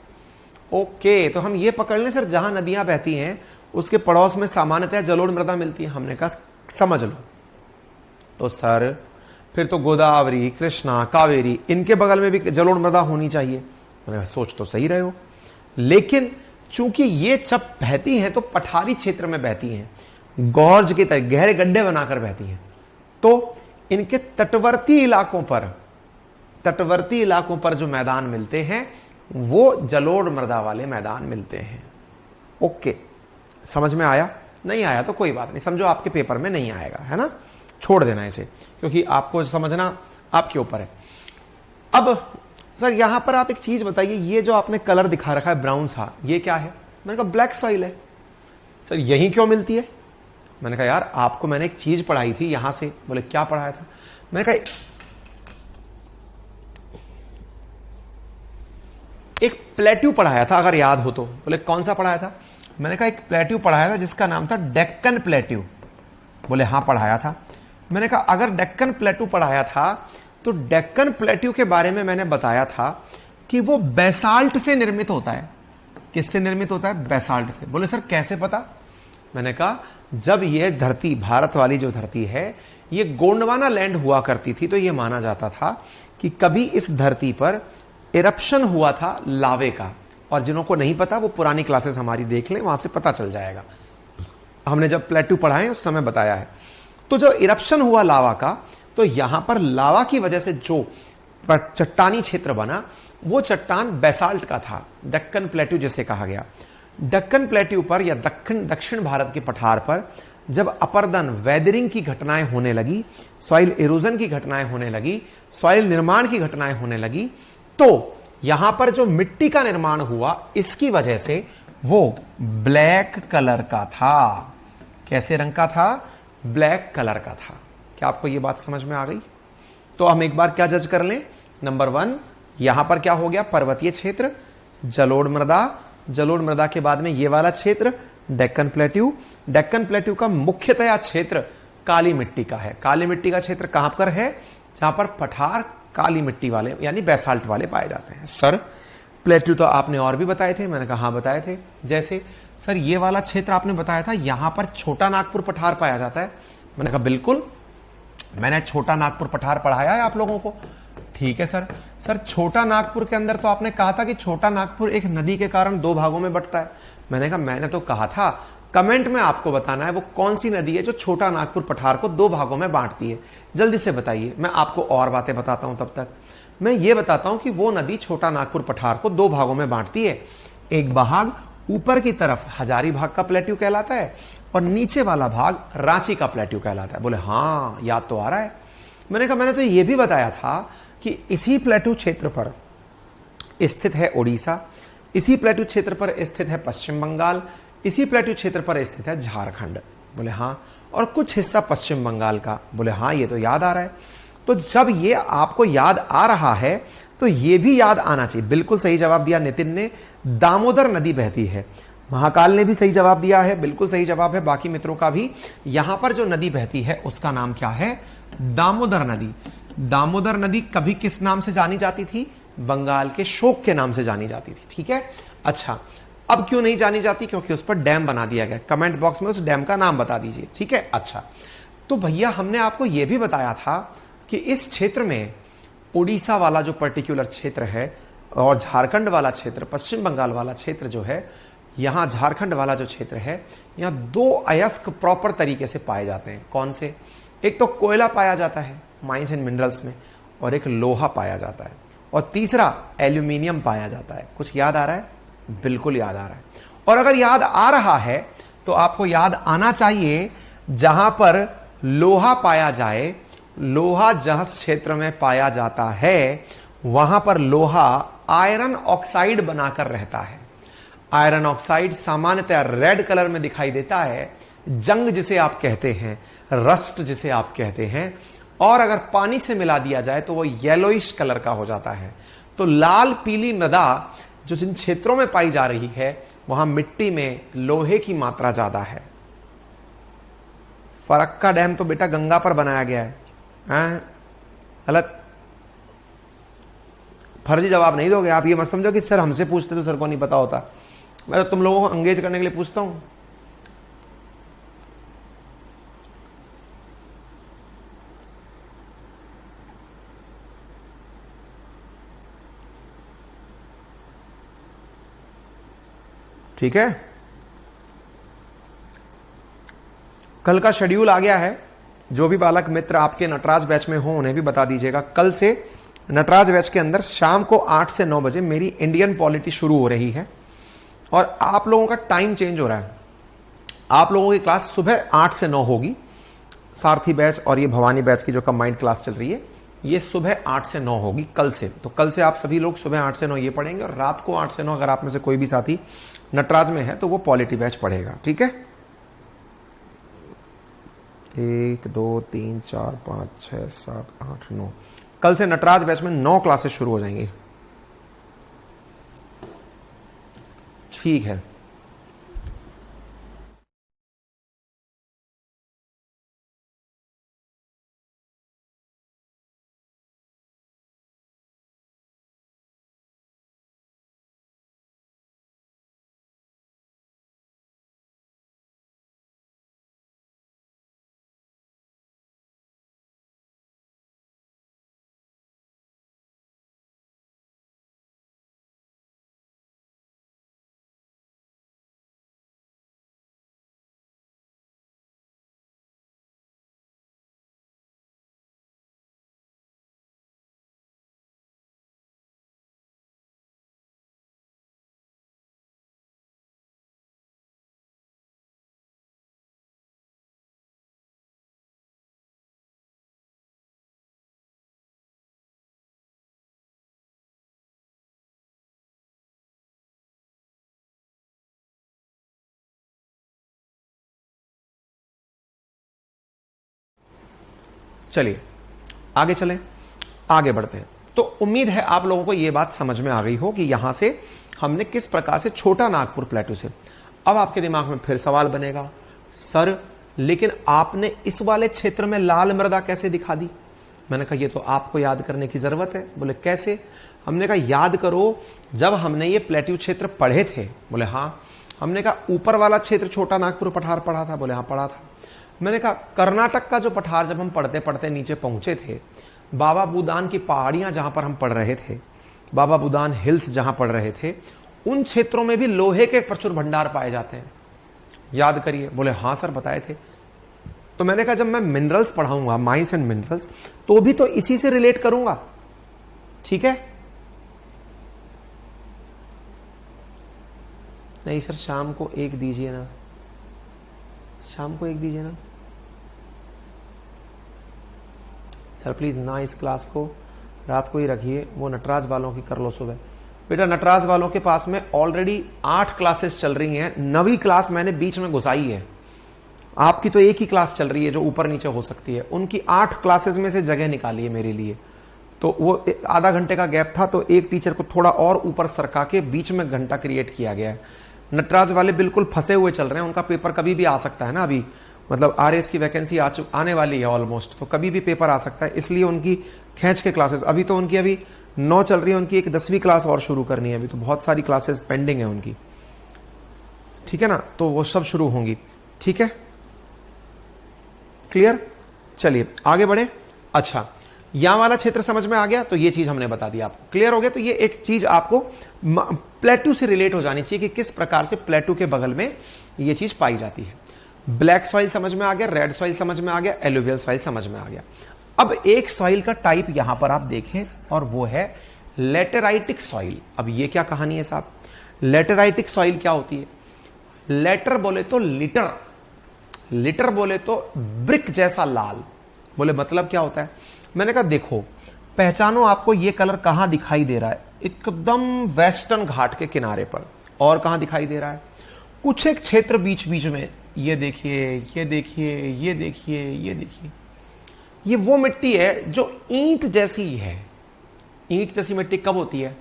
ओके, तो हम ये पकड़ लें सर जहां नदियां बहती हैं उसके पड़ोस में सामान्यतः जलोढ़ मृदा मिलती है। हमने कहा समझ लो। तो सर फिर तो गोदावरी, कृष्णा, कावेरी, इनके बगल में भी जलोढ़ मृदा होनी चाहिए। मैंने कहा सोच तो सही रहे हो, लेकिन चूंकि ये जब बहती हैं तो पठारी क्षेत्र में बहती हैं, गॉर्ज की तरह गहरे गड्ढे बनाकर बहती हैं, तो इनके तटवर्ती इलाकों पर जो मैदान मिलते हैं वो जलोढ़ मृदा वाले मैदान मिलते हैं। ओके, समझ में आया? नहीं आया तो कोई बात नहीं, समझो आपके पेपर में नहीं आएगा, है ना, छोड़ देना इसे, क्योंकि आपको समझना आपके ऊपर है। अब सर यहां पर आप एक चीज बताइए, ये जो आपने कलर दिखा रखा है ब्राउन सा, ये क्या है? मैंने कहा ब्लैक सॉइल है। सर यही क्यों मिलती है? मैंने कहा यार आपको मैंने एक चीज पढ़ाई थी यहां से। बोले क्या पढ़ाया था? मैंने कहा एक प्लेट्यू पढ़ाया था अगर याद हो तो। बोले कौन सा पढ़ाया था? मैंने कहा एक प्लेट्यू पढ़ाया था जिसका नाम था डेक्कन प्लेट्यू। बोले हाँ पढ़ाया था। मैंने कहा अगर डेक्कन प्लेट्यू पढ़ाया था तो डेक्कन प्लेट्यू के बारे में मैंने बताया था कि वो बेसाल्ट से निर्मित होता है। किससे निर्मित होता है? बेसाल्ट से। बोले सर कैसे पता? मैंने कहा जब ये धरती, भारत वाली जो धरती है, ये गोंडवाना लैंड हुआ करती थी तो ये माना जाता था कि कभी इस धरती पर इरप्शन हुआ था लावे का। और जिन्हों को नहीं पता वो पुरानी क्लासेस हमारी देख लें, वहां से पता चल जाएगा। हमने जब प्लेट्यू पढ़ाए उस समय बताया है। तो जब इरप्शन हुआ लावा का, तो यहां पर लावा की वजह से जो चट्टानी क्षेत्र बना वो चट्टान बेसाल्ट का था, दक्कन प्लेट्यू जिसे कहा गया। दक्कन प्लेट्यू पर या दक्षिण भारत के पठार पर जब अपरदन, वेदरिंग की घटनाएं होने लगी, सॉइल इरोजन की घटनाएं होने लगी, सॉइल निर्माण की घटनाएं होने लगी, तो यहां पर जो मिट्टी का निर्माण हुआ इसकी वजह से वो ब्लैक कलर का था। कैसे रंग का था? ब्लैक कलर का था। क्या आपको यह बात समझ में आ गई? तो हम एक बार क्या जज कर लें? नंबर 1, यहां पर क्या हो गया? पर्वतीय क्षेत्र, जलोढ़ मृदा, जलोढ़ मृदा के बाद में ये वाला क्षेत्र डेक्कन प्लेट्यू। डेक्कन प्लेट्यू का मुख्यतया क्षेत्र काली मिट्टी का है। काली मिट्टी का क्षेत्र कहां पर है? जहां पर पठार काली मिट्टी वाले यानी बेसाल्ट वाले पाए जाते हैं। सर प्लेट्यू तो आपने और भी बताए थे। मैंने कहा हाँ बताए थे। जैसे सर ये वाला क्षेत्र आपने बताया था यहां पर छोटा नागपुर पठार पाया जाता है। मैंने कहा बिल्कुल, मैंने छोटा नागपुर पठार पढ़ाया है आप लोगों को। ठीक है सर। सर छोटा नागपुर के अंदर तो आपने कहा था कि छोटा नागपुर एक नदी के कारण 2 भागों में बंटता है। मैंने कहा मैंने तो कहा था कमेंट में आपको बताना है वो कौन सी नदी है जो छोटा नागपुर पठार को 2 भागों में बांटती है। जल्दी से बताइए, मैं आपको और बातें बताता हूं। तब तक मैं ये बताता हूं कि वो नदी छोटा नागपुर पठार को 2 भागों में बांटती है। एक भाग ऊपर की तरफ हजारीबाग का प्लेट्यू कहलाता है और नीचे वाला भाग रांची का प्लेट्यू कहलाता है। बोले हाँ याद तो आ रहा है। मैंने कहा मैंने तो ये भी बताया था कि इसी प्लेट्यू क्षेत्र पर स्थित है उड़ीसा, इसी प्लेट्यू क्षेत्र पर स्थित है पश्चिम बंगाल, इसी प्लेट्यू क्षेत्र पर स्थित है झारखंड। बोले हाँ, और कुछ हिस्सा पश्चिम बंगाल का। बोले हाँ ये तो याद आ रहा है। तो जब ये आपको याद आ रहा है तो ये भी याद आना चाहिए। बिल्कुल सही जवाब दिया नितिन ने, दामोदर नदी बहती है। महाकाल ने भी सही जवाब दिया है, बिल्कुल सही जवाब है बाकी मित्रों का भी। यहां पर जो नदी बहती है उसका नाम क्या है? दामोदर नदी। दामोदर नदी कभी किस नाम से जानी जाती थी? बंगाल के शोक के नाम से जानी जाती थी। ठीक है, अच्छा अब क्यों नहीं जानी जाती? क्योंकि उस पर डैम बना दिया गया। कमेंट बॉक्स में उस डैम का नाम बता दीजिए। ठीक है, अच्छा तो भैया हमने आपको यह भी बताया था कि इस क्षेत्र में उड़ीसा वाला जो पर्टिकुलर क्षेत्र है और झारखंड वाला क्षेत्र, पश्चिम बंगाल वाला क्षेत्र जो है, यहां झारखंड वाला जो क्षेत्र है, यहां दो अयस्क प्रॉपर तरीके से पाए जाते हैं। कौन से? एक तो कोयला पाया जाता है माइंस एंड मिनरल्स में, और एक लोहा पाया जाता है, और तीसरा एल्यूमिनियम पाया जाता है। कुछ याद आ रहा है? बिल्कुल याद आ रहा है। और अगर याद आ रहा है तो आपको याद आना चाहिए जहां पर लोहा पाया जाए, लोहा जहां क्षेत्र में पाया जाता है वहां पर लोहा आयरन ऑक्साइड बनाकर रहता है। आयरन ऑक्साइड सामान्यतः रेड कलर में दिखाई देता है, जंग जिसे आप कहते हैं, रस्ट जिसे आप कहते हैं, और अगर पानी से मिला दिया जाए तो वो येलोइश कलर का हो जाता है। तो लाल पीली मृदा जो जिन क्षेत्रों में पाई जा रही है वहां मिट्टी में लोहे की मात्रा ज्यादा है। फरक्का डैम तो बेटा गंगा पर बनाया गया है। गलत, फर्जी जवाब नहीं दोगे आप। ये मत समझो कि सर हमसे पूछते तो सर को नहीं पता होता। मैं तो तुम लोगों को एंगेज करने के लिए पूछता हूं। ठीक है, कल का शेड्यूल आ गया है। जो भी बालक मित्र आपके नटराज बैच में हो उन्हें भी बता दीजिएगा। कल से नटराज बैच के अंदर शाम को 8 से 9 बजे मेरी इंडियन पॉलिटी शुरू हो रही है, और आप लोगों का टाइम चेंज हो रहा है। आप लोगों की क्लास सुबह 8 से 9 होगी। सारथी बैच और ये भवानी बैच की जो कंबाइंड क्लास चल रही है ये सुबह 8 से 9 होगी कल से। तो कल से आप सभी लोग सुबह 8 से 9 ये पढ़ेंगे, और रात को 8 से 9 अगर आप में से कोई भी साथी नटराज में है तो वो पॉलिटी बैच पढ़ेगा। ठीक है, 1 2 3 4 5 6 7 8 9 कल से नटराज बैच में 9 क्लासेस शुरू हो जाएंगी। ठीक है, चलिए आगे चलें, आगे बढ़ते हैं। तो उम्मीद है आप लोगों को यह बात समझ में आ गई हो कि यहां से हमने किस प्रकार से छोटा नागपुर प्लेटू से। अब आपके दिमाग में फिर सवाल बनेगा, सर लेकिन आपने इस वाले क्षेत्र में लाल मृदा कैसे दिखा दी? मैंने कहा ये तो आपको याद करने की जरूरत है। बोले कैसे? हमने कहा याद करो, जब हमने ये प्लेट्यू क्षेत्र पढ़े थे। बोले हाँ। हमने कहा ऊपर वाला क्षेत्र छोटा नागपुर पठार पढ़ा था? बोले हाँ पढ़ा था। मैंने कहा कर्नाटक का जो पठार जब हम पढ़ते पढ़ते नीचे पहुंचे थे, बाबा बुदान की पहाड़ियां जहां पर हम पढ़ रहे थे, बाबा बुदान हिल्स जहां पढ़ रहे थे, उन क्षेत्रों में भी लोहे के प्रचुर भंडार पाए जाते हैं। याद करिए। बोले हाँ सर बताए थे। तो मैंने कहा जब मैं मिनरल्स पढ़ाऊंगा, माइंस एंड मिनरल्स, तो भी तो इसी से रिलेट करूंगा। ठीक है? नहीं सर शाम को एक दीजिए ना, शाम को एक दीजिए ना सर प्लीज ना। इस क्लास को रात को ही रखिए, वो नटराज वालों की कर लो सुबह। बेटा नटराज वालों के पास में ऑलरेडी 8 क्लासेस चल रही हैं, 9वीं क्लास मैंने बीच में घुसाई है। आपकी तो एक ही क्लास चल रही है जो ऊपर नीचे हो सकती है, उनकी 8 क्लासेस में से जगह निकाली है मेरे लिए। तो वो आधा घंटे का गैप था, तो एक टीचर को थोड़ा और ऊपर सरका के बीच में घंटा क्रिएट किया गया है। नटराज वाले बिल्कुल फंसे हुए चल रहे हैं, उनका पेपर कभी भी आ सकता है ना। अभी मतलब आरएस की वैकेंसी आने वाली है ऑलमोस्ट, तो कभी भी पेपर आ सकता है, इसलिए उनकी खींच के क्लासेस, अभी तो उनकी अभी 9 चल रही है, उनकी एक 10वीं क्लास और शुरू करनी है, अभी तो बहुत सारी क्लासेस पेंडिंग है उनकी, ठीक है ना, तो वो सब शुरू होंगी, ठीक है, क्लियर। चलिए आगे बढ़े। अच्छा, यहां वाला क्षेत्र समझ में आ गया, तो ये चीज हमने बता दी आपको, क्लियर हो गया। तो ये एक चीज आपको प्लेटू से रिलेट हो जानी चाहिए कि किस प्रकार से प्लेटू के बगल में ये चीज पाई जाती है। ब्लैक सॉइल समझ में आ गया, रेड सॉइल समझ में आ गया, एलुवियल सॉइल समझ में आ गया। अब एक सॉइल का टाइप यहां पर आप देखें, और वो है लेटेराइटिक सॉइल। अब ये क्या कहानी है साहब, लेटेराइटिक सॉइल क्या होती है? लेटर बोले तो लिटर, लिटर बोले तो ब्रिक जैसा लाल, बोले मतलब क्या होता है? मैंने कहा देखो, पहचानो आपको ये कलर कहां दिखाई दे रहा है, एकदम वेस्टर्न घाट के किनारे पर। और कहां दिखाई दे रहा है? कुछ एक क्षेत्र बीच बीच में, ये देखिए, ये देखिए, ये देखिए, ये देखिए, ये वो मिट्टी है जो ईंट जैसी है। ईंट जैसी मिट्टी कब होती है?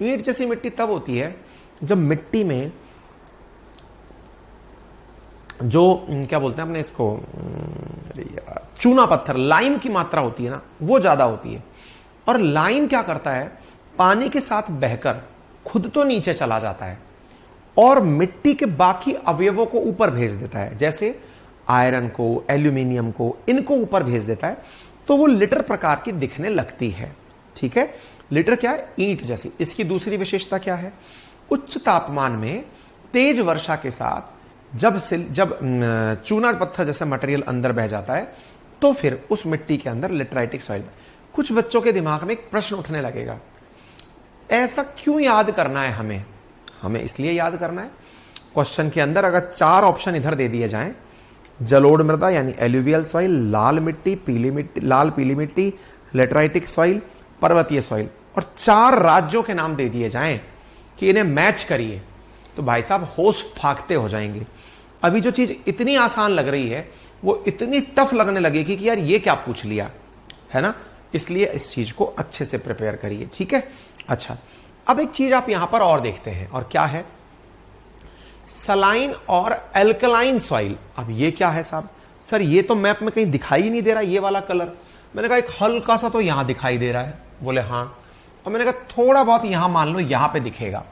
ईंट जैसी मिट्टी तब होती है जब मिट्टी में जो क्या बोलते हैं अपने इसको, अरे यार, चूना पत्थर, लाइम की मात्रा होती है ना, वो ज्यादा होती है। और लाइम क्या करता है, पानी के साथ बहकर खुद तो नीचे चला जाता है और मिट्टी के बाकी अवयवों को ऊपर भेज देता है, जैसे आयरन को, एल्यूमिनियम को, इनको ऊपर भेज देता है, तो वो लिटर प्रकार की दिखने लगती है, ठीक है। लिटर क्या है? ईंट जैसी। इसकी दूसरी विशेषता क्या है? उच्च तापमान में तेज वर्षा के साथ जब चूना पत्थर जैसा मटेरियल अंदर बह जाता है, तो फिर उस मिट्टी के अंदर लेटराइटिक सॉइल। कुछ बच्चों के दिमाग में एक प्रश्न उठने लगेगा, ऐसा क्यों याद करना है हमें? हमें इसलिए याद करना है, क्वेश्चन के अंदर अगर 4 ऑप्शन इधर दे दिए जाएं, जलोढ़ मृदा यानी एल्यूवियल सॉइल, लाल मिट्टी, पीली मिट्टी, लाल पीली मिट्टी, लेटराइटिक सॉइल, पर्वतीय सॉइल, और 4 राज्यों के नाम दे दिए जाएं कि इन्हें मैच करिए, तो भाई साहब होश फाकते हो जाएंगे। अभी जो चीज इतनी आसान लग रही है वो इतनी टफ लगने लगेगी कि यार ये क्या पूछ लिया, है ना। इसलिए इस चीज को अच्छे से प्रिपेयर करिए, ठीक है। अच्छा, अब एक चीज आप यहां पर और देखते हैं, और क्या है? सलाइन और एल्कलाइन सॉइल। अब ये क्या है साहब? सर ये तो मैप में कहीं दिखाई ही नहीं दे रहा ये वाला कलर। मैंने कहा एक हल्का सा तो यहां दिखाई दे रहा है, बोले हाँ। और मैंने कहा थोड़ा बहुत यहां मान लो यहां पे दिखेगा,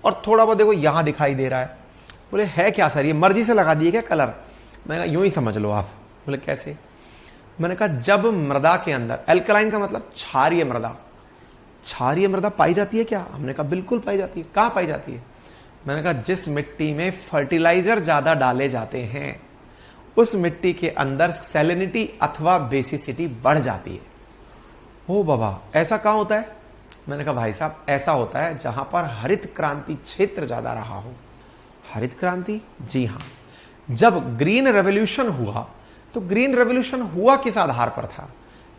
और थोड़ा बहुत देखो यहां दिखाई दे रहा है। बोले है क्या सर, ये मर्जी से लगा दिए क्या कलर? मैंने कहा यूं ही समझ लो आप। बोले कैसे? मैंने कहा जब मृदा के अंदर, एल्कलाइन का मतलब क्षारीय मृदा, क्षारीय मृदा पाई जाती है क्या? हमने कहा बिल्कुल पाई जाती है। कहां पाई जाती है? मैंने कहा जिस मिट्टी में फर्टिलाइजर ज्यादा डाले जाते हैं उस मिट्टी के अंदर सैलिनिटी अथवा बेसिसिटी बढ़ जाती है। ओ बाबा, ऐसा कहां होता है? मैंने कहा भाई साहब ऐसा होता है जहां पर हरित क्रांति क्षेत्र ज्यादा रहा हो। हरित क्रांति? जी हां। जब ग्रीन रेवोल्यूशन हुआ, तो ग्रीन रेवोल्यूशन हुआ किस आधार पर था?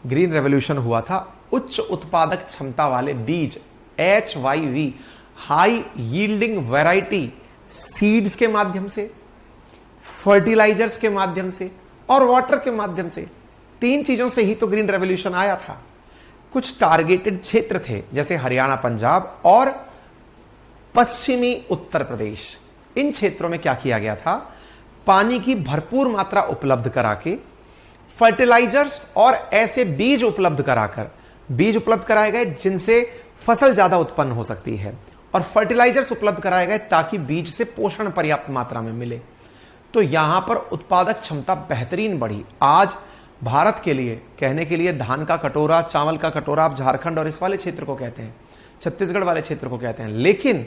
ग्रीन रेवोल्यूशन हुआ था उच्च उत्पादक क्षमता वाले बीज, HYV, high yielding variety seeds के माध्यम से, फर्टिलाइजर्स के माध्यम से और वाटर के माध्यम से। 3 चीजों से ही तो ग्रीन रेवोल्यूशन आया था। कुछ टारगेटेड क्षेत्र थे जैसे हरियाणा, पंजाब और पश्चिमी उत्तर प्रदेश। इन क्षेत्रों में क्या किया गया था? पानी की भरपूर मात्रा उपलब्ध करा के, फर्टिलाइजर्स और ऐसे बीज उपलब्ध कराकर, बीज उपलब्ध कराए गए जिनसे फसल ज्यादा उत्पन्न हो सकती है, और फर्टिलाइजर्स उपलब्ध कराए गए ताकि बीज से पोषण पर्याप्त मात्रा में मिले। तो यहां पर उत्पादक क्षमता बेहतरीन बढ़ी। आज भारत के लिए कहने के लिए धान का कटोरा, चावल का कटोरा आप झारखंड और इस वाले क्षेत्र को कहते हैं, छत्तीसगढ़ वाले क्षेत्र को कहते हैं, लेकिन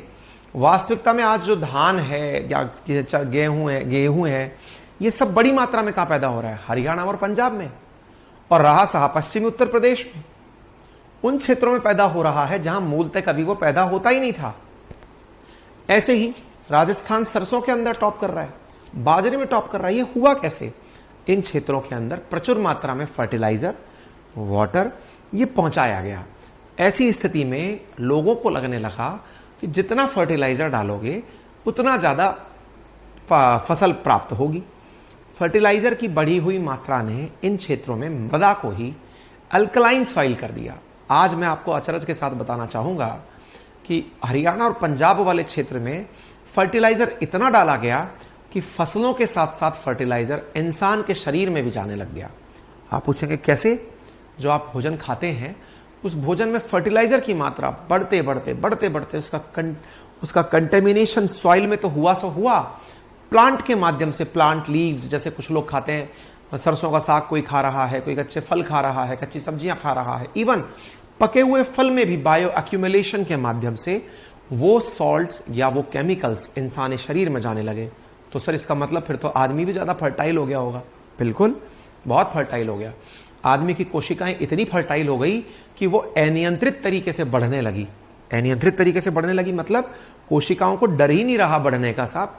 वास्तविकता में आज जो धान है या गेहूं है, ये सब बड़ी मात्रा में कहां पैदा हो रहा है? हरियाणा और पंजाब में, और रहा सहा पश्चिमी उत्तर प्रदेश में। उन क्षेत्रों में पैदा हो रहा है जहां मूलतः कभी वो पैदा होता ही नहीं था। ऐसे ही राजस्थान सरसों के अंदर टॉप कर रहा है, बाजरे में टॉप कर रहा है। ये हुआ कैसे? इन क्षेत्रों के अंदर प्रचुर मात्रा में फर्टिलाइजर, वाटर ये पहुंचाया गया। ऐसी स्थिति में लोगों को लगने लगा कि जितना फर्टिलाइजर डालोगे उतना ज्यादा फसल प्राप्त होगी। फर्टिलाइजर की बढ़ी हुई मात्रा ने इन क्षेत्रों में मृदा को ही अल्कलाइन सॉइल कर दिया। आज मैं आपको अचरज के साथ बताना चाहूंगा कि हरियाणा और पंजाब वाले क्षेत्र में फर्टिलाइजर इतना डाला गया कि फसलों के साथ साथ फर्टिलाइजर इंसान के शरीर में भी जाने लग गया। आप पूछेंगे कैसे? जो आप भोजन खाते हैं उस भोजन में फर्टिलाइजर की मात्रा बढ़ते बढ़ते बढ़ते बढ़ते उसका कंटेमिनेशन सॉइल में तो हुआ सो हुआ, प्लांट के माध्यम से, प्लांट लीव्स, जैसे कुछ लोग खाते हैं सरसों का साग, कोई खा रहा है, कोई कच्चे फल खा रहा है, कच्ची सब्जियां खा रहा है, इवन पके हुए फल में भी बायो एक्यूमुलेशन के माध्यम से वो सॉल्ट्स या वो केमिकल्स इंसानी शरीर में जाने लगे। तो सर इसका मतलब फिर तो आदमी भी ज्यादा फर्टाइल हो गया होगा। बिल्कुल, बहुत फर्टाइल हो गया। आदमी की कोशिकाएं इतनी फर्टाइल हो गई कि वो अनियंत्रित तरीके से बढ़ने लगी। अनियंत्रित तरीके से बढ़ने लगी मतलब कोशिकाओं को डर ही नहीं रहा बढ़ने का। साहब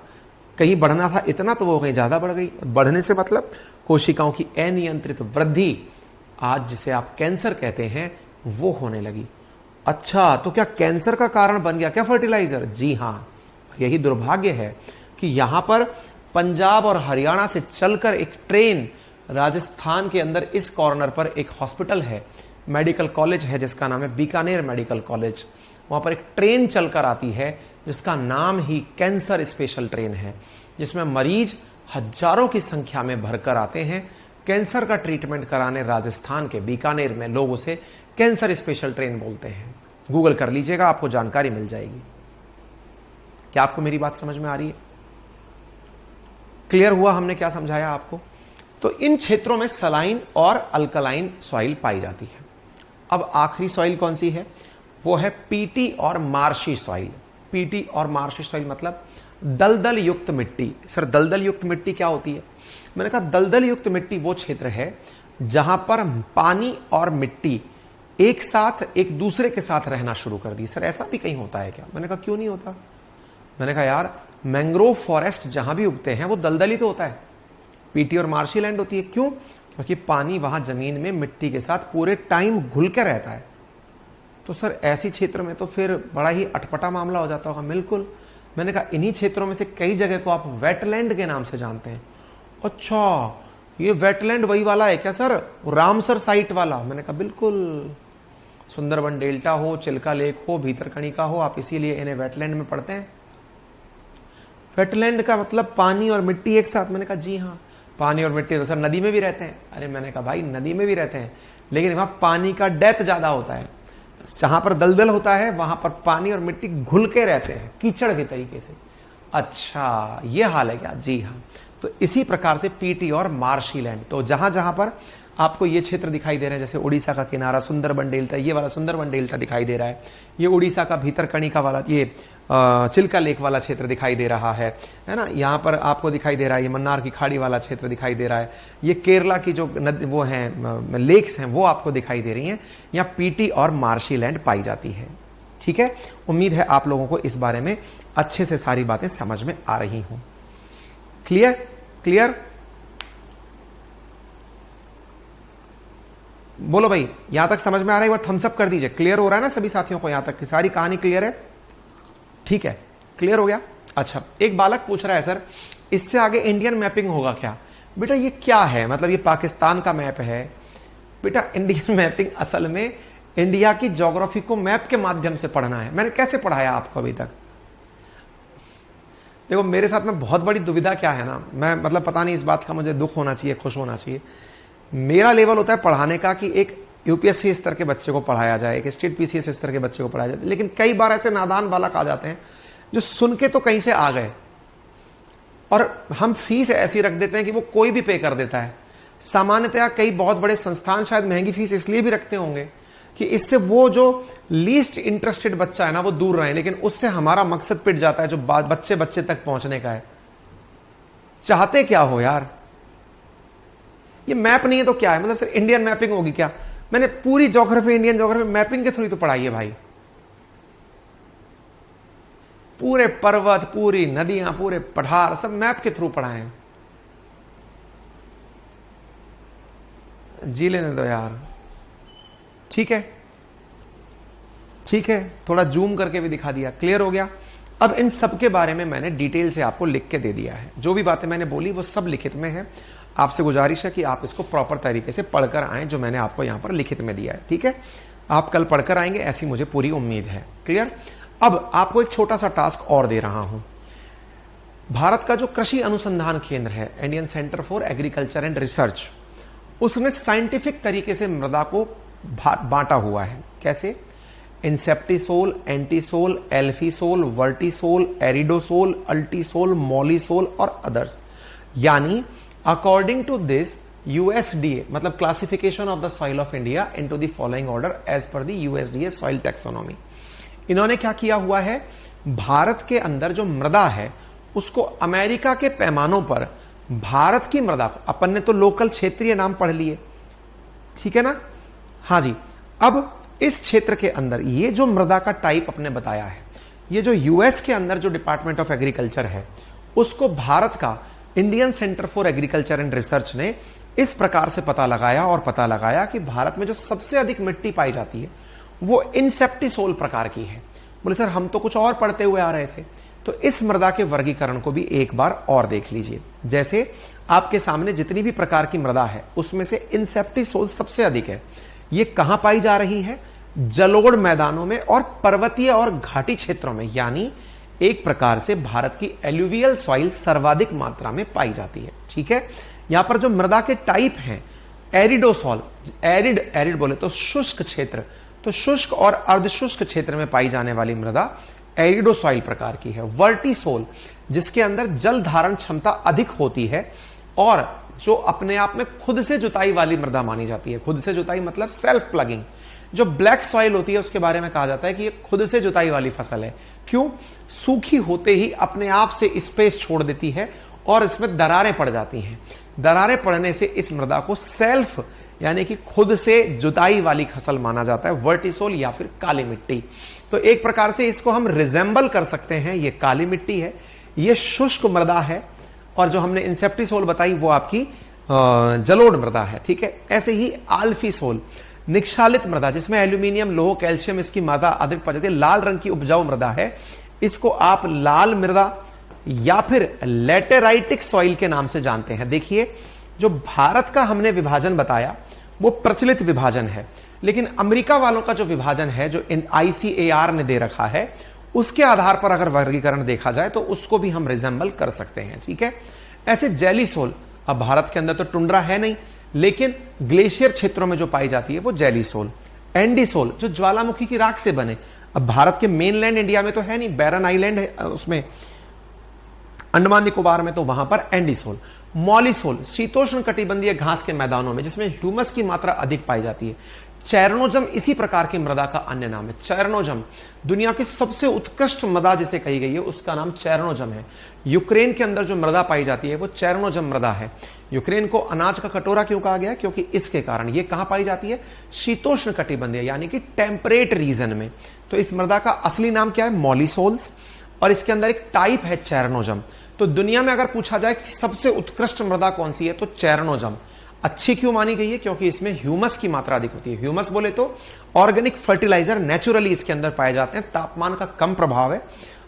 कहीं बढ़ना था इतना तो वो कहीं ज्यादा बढ़ गई। बढ़ने से मतलब कोशिकाओं की अनियंत्रित वृद्धि, आज जिसे आप कैंसर कहते हैं, वो होने लगी। अच्छा, तो क्या कैंसर का कारण बन गया क्या फर्टिलाइजर? जी हां, यही दुर्भाग्य है कि यहां पर पंजाब और हरियाणा से चलकर एक ट्रेन, राजस्थान के अंदर इस कॉर्नर पर एक हॉस्पिटल है, मेडिकल कॉलेज है जिसका नाम है बीकानेर मेडिकल कॉलेज। वहां पर एक ट्रेन चलकर आती है जिसका नाम ही कैंसर स्पेशल ट्रेन है, जिसमें मरीज हजारों की संख्या में भरकर आते हैं कैंसर का ट्रीटमेंट कराने। राजस्थान के बीकानेर में लोग उसे कैंसर स्पेशल ट्रेन बोलते हैं। गूगल कर लीजिएगा, आपको जानकारी मिल जाएगी। क्या आपको मेरी बात समझ में आ रही है? क्लियर हुआ हमने क्या समझाया आपको? तो इन क्षेत्रों में सलाइन और अल्कलाइन सॉइल पाई जाती है। अब आखिरी सॉइल कौन सी है? वो है पीटी और मार्शी सॉइल। पीटी और मार्शी सॉइल मतलब दलदल युक्त मिट्टी। सर दलदल युक्त मिट्टी क्या होती है? मैंने कहा दलदल युक्त मिट्टी वो क्षेत्र है जहां पर पानी और मिट्टी एक साथ एक दूसरे के साथ रहना शुरू कर दी। सर ऐसा भी कहीं होता है क्या? मैंने कहा क्यों नहीं होता। मैंने कहा यार मैंग्रोव फॉरेस्ट जहां भी उगते हैं वो दलदल ही तो होता है, पीटी और मार्शी लैंड होती है। क्यों? क्योंकि पानी वहां जमीन में मिट्टी के साथ पूरे टाइम घुल के रहता है। तो सर ऐसी क्षेत्र में तो फिर बड़ा ही अटपटा मामला हो जाता होगा। बिल्कुल। मैंने कहा इन्हीं क्षेत्रों में से कई जगह को आप वेटलैंड के नाम से जानते हैं। अच्छा, ये वेटलैंड वही वाला है क्या सर, रामसर साइट वाला? मैंने कहा बिल्कुल। सुंदरबन डेल्टा हो, चिल्का लेक हो, भीतरकनिका हो, आप इसीलिए इन्हें वेटलैंड में पढ़ते हैं। वेटलैंड का मतलब पानी और मिट्टी एक साथ। मैंने कहा जी हाँ, पानी और मिट्टी तो सर नदी में भी रहते हैं। अरे मैंने कहा भाई नदी में भी रहते हैं, लेकिन वहां पानी का डेप्थ ज्यादा होता है। जहां पर दलदल होता है वहां पर पानी और मिट्टी घुल के रहते हैं कीचड़ के तरीके से। अच्छा ये हाल है क्या? जी हाँ। तो इसी प्रकार से पीटी और मार्शी लैंड, तो जहां जहां पर आपको ये क्षेत्र दिखाई दे रहे हैं, जैसे उड़ीसा का किनारा, सुंदरबन डेल्टा, ये वाला सुंदरबन डेल्टा दिखाई दे रहा है, ये उड़ीसा का भीतरकनिका वाला, ये चिल्का लेक वाला क्षेत्र दिखाई दे रहा है ना, यहाँ पर आपको दिखाई दे रहा है ये मन्नार की खाड़ी वाला क्षेत्र दिखाई दे रहा है, ये केरला की जो वो हैं लेक्स हैं वो आपको दिखाई दे रही हैं। यहाँ पीटी और मार्शी लैंड पाई जाती है। ठीक है, उम्मीद है आप लोगों को इस बारे में अच्छे से सारी बातें समझ में आ रही हों। क्लियर? क्लियर? बोलो भाई, यहां तक समझ में आ रहा है? एक बार थम्स अप कर दीजिए। क्लियर हो रहा है ना सभी साथियों को? यहां तक की सारी कहानी क्लियर है? ठीक है, क्लियर हो गया। अच्छा, एक बालक पूछ रहा है सर इससे आगे इंडियन मैपिंग होगा क्या? बेटा ये क्या है? मतलब ये पाकिस्तान का मैप है बेटा। इंडियन मैपिंग असल में इंडिया की ज्योग्राफी को मैप के माध्यम से पढ़ना है। मैंने कैसे पढ़ाया आपको अभी तक? देखो मेरे साथ में बहुत बड़ी दुविधा क्या है ना, मैं मतलब पता नहीं इस बात का मुझे दुख होना चाहिए खुश होना चाहिए। मेरा लेवल होता है पढ़ाने का कि एक यूपीएससी स्तर के बच्चे को पढ़ाया जाए, एक स्टेट पीसीएस स्तर के बच्चे को पढ़ाया जाए, लेकिन कई बार ऐसे नादान बालक आ जाते हैं जो सुन के तो कहीं से आ गए और हम फीस ऐसी रख देते हैं कि वो कोई भी पे कर देता है। सामान्यतया कई बहुत बड़े संस्थान शायद महंगी फीस इसलिए भी रखते होंगे कि इससे वो जो लीस्ट इंटरेस्टेड बच्चा है ना वो दूर रहे, लेकिन उससे हमारा मकसद पिट जाता है जो बच्चे बच्चे तक पहुंचने का है। चाहते क्या हो यार? ये मैप नहीं है तो क्या है? मतलब सर इंडियन मैपिंग होगी क्या? मैंने पूरी ज्योग्राफी, इंडियन ज्योग्राफी मैपिंग के थ्रू ही तो पढ़ाई है भाई। पूरे पर्वत, पूरी नदियां, पूरे पठार सब मैप के थ्रू पढ़ाए हैं। जी लेने दो यार। ठीक है, ठीक है, थोड़ा जूम करके भी दिखा दिया। क्लियर हो गया? अब इन सब के बारे में मैंने डिटेल से आपको लिख के दे दिया है। जो भी बातें मैंने बोली वो सब लिखित में है। आपसे गुजारिश है कि आप इसको प्रॉपर तरीके से पढ़कर आएं जो मैंने आपको यहां पर लिखित में दिया है। ठीक है, आप कल पढ़कर आएंगे ऐसी मुझे पूरी उम्मीद है। क्लियर? अब आपको एक छोटा सा टास्क और दे रहा हूं। भारत का जो कृषि अनुसंधान केंद्र है, Indian centre for agriculture and research, उसने साइंटिफिक तरीके से मृदा को बांटा हुआ है। कैसे? Inceptisol, entisol, alfisol, vertisol, aridisol, ultisol, mollisol और अदर्स। यानी अकॉर्डिंग टू दिस यूएसडीए, मतलब classification of the soil of India into the following order as per the USDA soil taxonomy. इन्होंने क्या किया हुआ है, भारत के अंदर जो मृदा है उसको अमेरिका के पैमानों पर भारत की मृदा को, अपन ने तो लोकल क्षेत्रीय नाम पढ़ लिए, ठीक है ना? हाँ जी। अब इस क्षेत्र के अंदर ये जो मृदा का टाइप अपने बताया है, ये जो यूएस के अंदर जो डिपार्टमेंट ऑफ एग्रीकल्चर है उसको भारत का Indian centre for agriculture and research ने इस प्रकार से पता लगाया कि भारत में जो सबसे अधिक मिट्टी पाई जाती है वो इंसेप्टिसोल प्रकार की है। बोले सर हम तो कुछ और पढ़ते हुए आ रहे थे। तो इस मृदा के वर्गीकरण को भी एक बार और देख लीजिए। जैसे आपके सामने जितनी भी प्रकार की मृदा है उसमें से इंसेप्टिसोल सबसे अधिक है। ये कहां पाई जा रही है? जलोढ़ मैदानों में और पर्वतीय और घाटी क्षेत्रों में, यानी एक प्रकार से भारत की एल्यूवियल सॉइल सर्वाधिक मात्रा में पाई जाती है। ठीक है। यहां पर जो मृदा के टाइप हैं, एरिडोसॉल, एरिड बोले तो शुष्क क्षेत्र, तो शुष्क और अर्धशुष्क क्षेत्र में पाई जाने वाली मृदा एरिडोसॉइल प्रकार की है। वर्टिसोल, जिसके अंदर जल धारण क्षमता अधिक होती है और जो अपने आप में खुद से जुताई वाली मृदा मानी जाती है। खुद से जुताई मतलब सेल्फ प्लगिंग। जो ब्लैक सॉइल होती है उसके बारे में कहा जाता है कि ये खुद से जुताई वाली फसल है। क्यों? सूखी होते ही अपने आप से स्पेस छोड़ देती है और इसमें दरारें पड़ जाती हैं। दरारें पड़ने से इस मृदा को सेल्फ यानी कि खुद से जुताई वाली फसल माना जाता है, वर्टिसोल या फिर काली मिट्टी। तो एक प्रकार से इसको हम रिजेंबल कर सकते हैं। ये काली मिट्टी है, ये शुष्क मृदा है, और जो हमने इंसेप्टिसोल बताई वो आपकी जलोढ़ मृदा है। ठीक है। ऐसे ही आल्फीसोल, निक्षालित मृदा, जिसमें एल्यूमिनियम, लोह, कैल्शियम इसकी मात्रा अधिक पाई जाती है, लाल रंग की उपजाऊ मृदा है। इसको आप लाल मृदा या फिर लेटेराइटिक सॉइल के नाम से जानते हैं। देखिए, जो भारत का हमने विभाजन बताया वो प्रचलित विभाजन है, लेकिन अमेरिका वालों का जो विभाजन है, जो ICAR ने दे रखा है, उसके आधार पर अगर वर्गीकरण देखा जाए तो उसको भी हम रिजेंबल कर सकते हैं। ठीक है। ऐसे जेलीसोल, अब भारत के अंदर तो टुंड्रा है नहीं, लेकिन ग्लेशियर क्षेत्रों में जो पाई जाती है वो जेलीसोल। एंडीसोल, जो ज्वालामुखी की राख से बने, अब भारत के मेनलैंड इंडिया में तो है नहीं, बैरन आइलैंड है उसमें, अंडमान निकोबार में, तो वहां पर एंडीसोल। मॉलिसोल, शीतोष्ण कटिबंधीय घास के मैदानों में जिसमें ह्यूमस की मात्रा अधिक पाई जाती है। चैरनोजम इसी प्रकार की मृदा का अन्य नाम है। चैरनोजम दुनिया की सबसे उत्कृष्ट मृदा जिसे कही गई है उसका नाम चैरनोजम है। यूक्रेन के अंदर जो मृदा पाई जाती है वो चैरनोजम मृदा है। यूक्रेन को अनाज का कटोरा क्यों कहा गया? क्योंकि इसके कारण। ये कहां पाई जाती है? शीतोष्ण कटिबंधीय यानी कि टेम्परेट रीजन में। तो इस मृदा का असली नाम क्या है? मॉलिसोल्स, और इसके अंदर एक टाइप है चैरनोजम। तो दुनिया में अगर पूछा जाए कि सबसे उत्कृष्ट मृदा कौन सी है तो चैरनोजम। अच्छी क्यों मानी गई है? क्योंकि इसमें ह्यूमस की मात्रा अधिक होती है। ह्यूमस बोले तो ऑर्गेनिक फर्टिलाइजर नेचुरली इसके अंदर पाए जाते हैं। तापमान का कम प्रभाव है,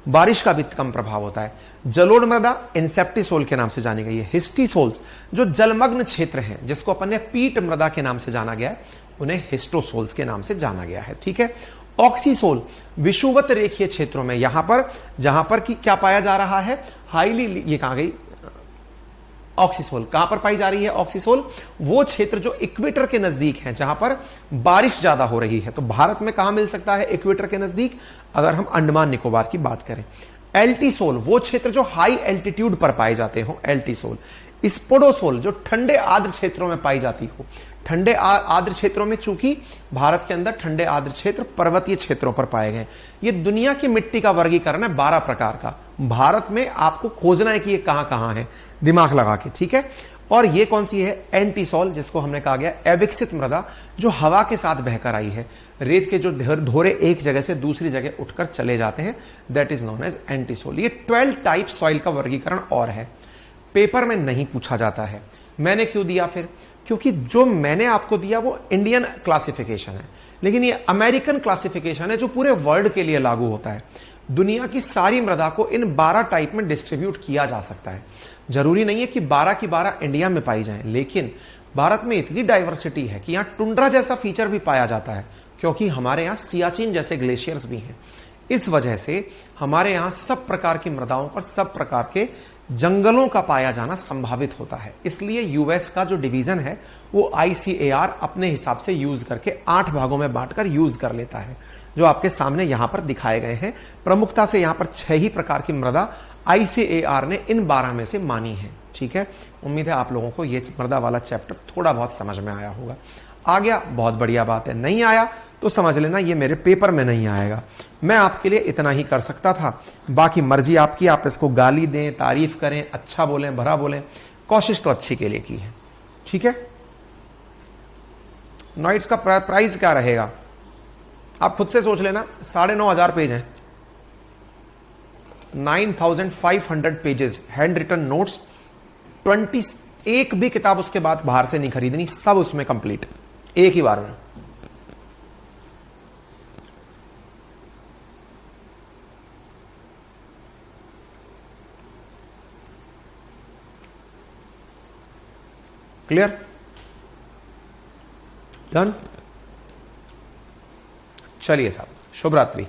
बारिश का भी कम प्रभाव होता है। जलोढ़ मृदा इंसेप्टिसोल के नाम से जानी गई है। हिस्टिसोल्स, जो जलमग्न क्षेत्र हैं, जिसको अपन ने पीट मृदा के नाम से जाना गया है, उन्हें हिस्टोसोल्स के नाम से जाना गया है। ठीक है। ऑक्सीसोल, विषुवत रेखीय क्षेत्रों में, जहां पर कि क्या पाया जा रहा है? हाईली, ये कहां गई ऑक्सीसोल? कहां पर पाई जा रही है ऑक्सीसोल? वो क्षेत्र जो इक्वेटर के नजदीक है, जहां पर बारिश ज्यादा हो रही है। तो भारत में कहां मिल सकता है इक्वेटर के नजदीक? अगर हम अंडमान निकोबार की बात करें। एल्टीसोल, वो क्षेत्र जो हाई एल्टीट्यूड पर पाए जाते हो, एल्टीसोल। स्पोडोसोल, जो ठंडे आर्द्र क्षेत्रों में पाई जाती हो। ठंडे आर्द्र क्षेत्रों में, चूंकि भारत के अंदर ठंडे आर्द्र क्षेत्र पर्वतीय क्षेत्रों पर पाए गए। ये दुनिया की मिट्टी का वर्गीकरण है 12 प्रकार का। भारत में आपको खोजना है कि ये कहां कहां है, दिमाग लगा के। ठीक है। और ये कौन सी है? एंटीसोल, जिसको हमने कहा गया अविकसित मृदा, जो हवा के साथ बहकर आई है। रेत के जो धोरे एक जगह से दूसरी जगह उठकर चले जाते हैं, that is known as entisol. ये 12 टाइप सॉइल का वर्गीकरण और है, पेपर में नहीं पूछा जाता है। मैंने क्यों दिया फिर? क्योंकि जो मैंने आपको दिया वो इंडियन क्लासिफिकेशन है, लेकिन ये अमेरिकन क्लासिफिकेशन है जो पूरे वर्ल्ड के लिए लागू होता है। दुनिया की सारी मृदा को इन 12 टाइप में डिस्ट्रीब्यूट किया जा सकता है। जरूरी नहीं है कि 12 की 12 इंडिया में पाई जाएं, लेकिन भारत में इतनी डाइवर्सिटी है कि यहां टुंड्रा जैसा फीचर भी पाया जाता है, क्योंकि हमारे यहां सियाचिन जैसे ग्लेशियर्स भी हैं। इस वजह से हमारे यहां सब प्रकार की मृदाओं पर सब प्रकार के जंगलों का पाया जाना संभावित होता है। इसलिए यूएस का जो डिवीजन है वो ICAR अपने हिसाब से यूज करके 8 भागों में बांटकर यूज कर लेता है, जो आपके सामने यहां पर दिखाए गए हैं। प्रमुखता से यहां पर 6 ही प्रकार की मृदा ICAR ने इन 12 में से मानी है। ठीक है, उम्मीद है आप लोगों को यह मृदा वाला चैप्टर थोड़ा बहुत समझ में आया होगा। आ गया, बहुत बढ़िया बात है। नहीं आया तो समझ लेना ये मेरे पेपर में नहीं आएगा। मैं आपके लिए इतना ही कर सकता था, बाकी मर्जी आपकी, आप इसको गाली दें, तारीफ करें, अच्छा बोलें, भरा बोलें, कोशिश तो अच्छी के लिए की है। ठीक है, नॉइट्स का प्राइस क्या रहेगा आप खुद से सोच लेना। 9,500 पेज हैं, 9,500 पेजेस हैंड रिटन नोट्स, 20 एक भी किताब उसके बाद बाहर से नहीं खरीदनी, सब उसमें कंप्लीट एक ही बार में। क्लियर? डन? चलिए साहब, शुभ रात्रि।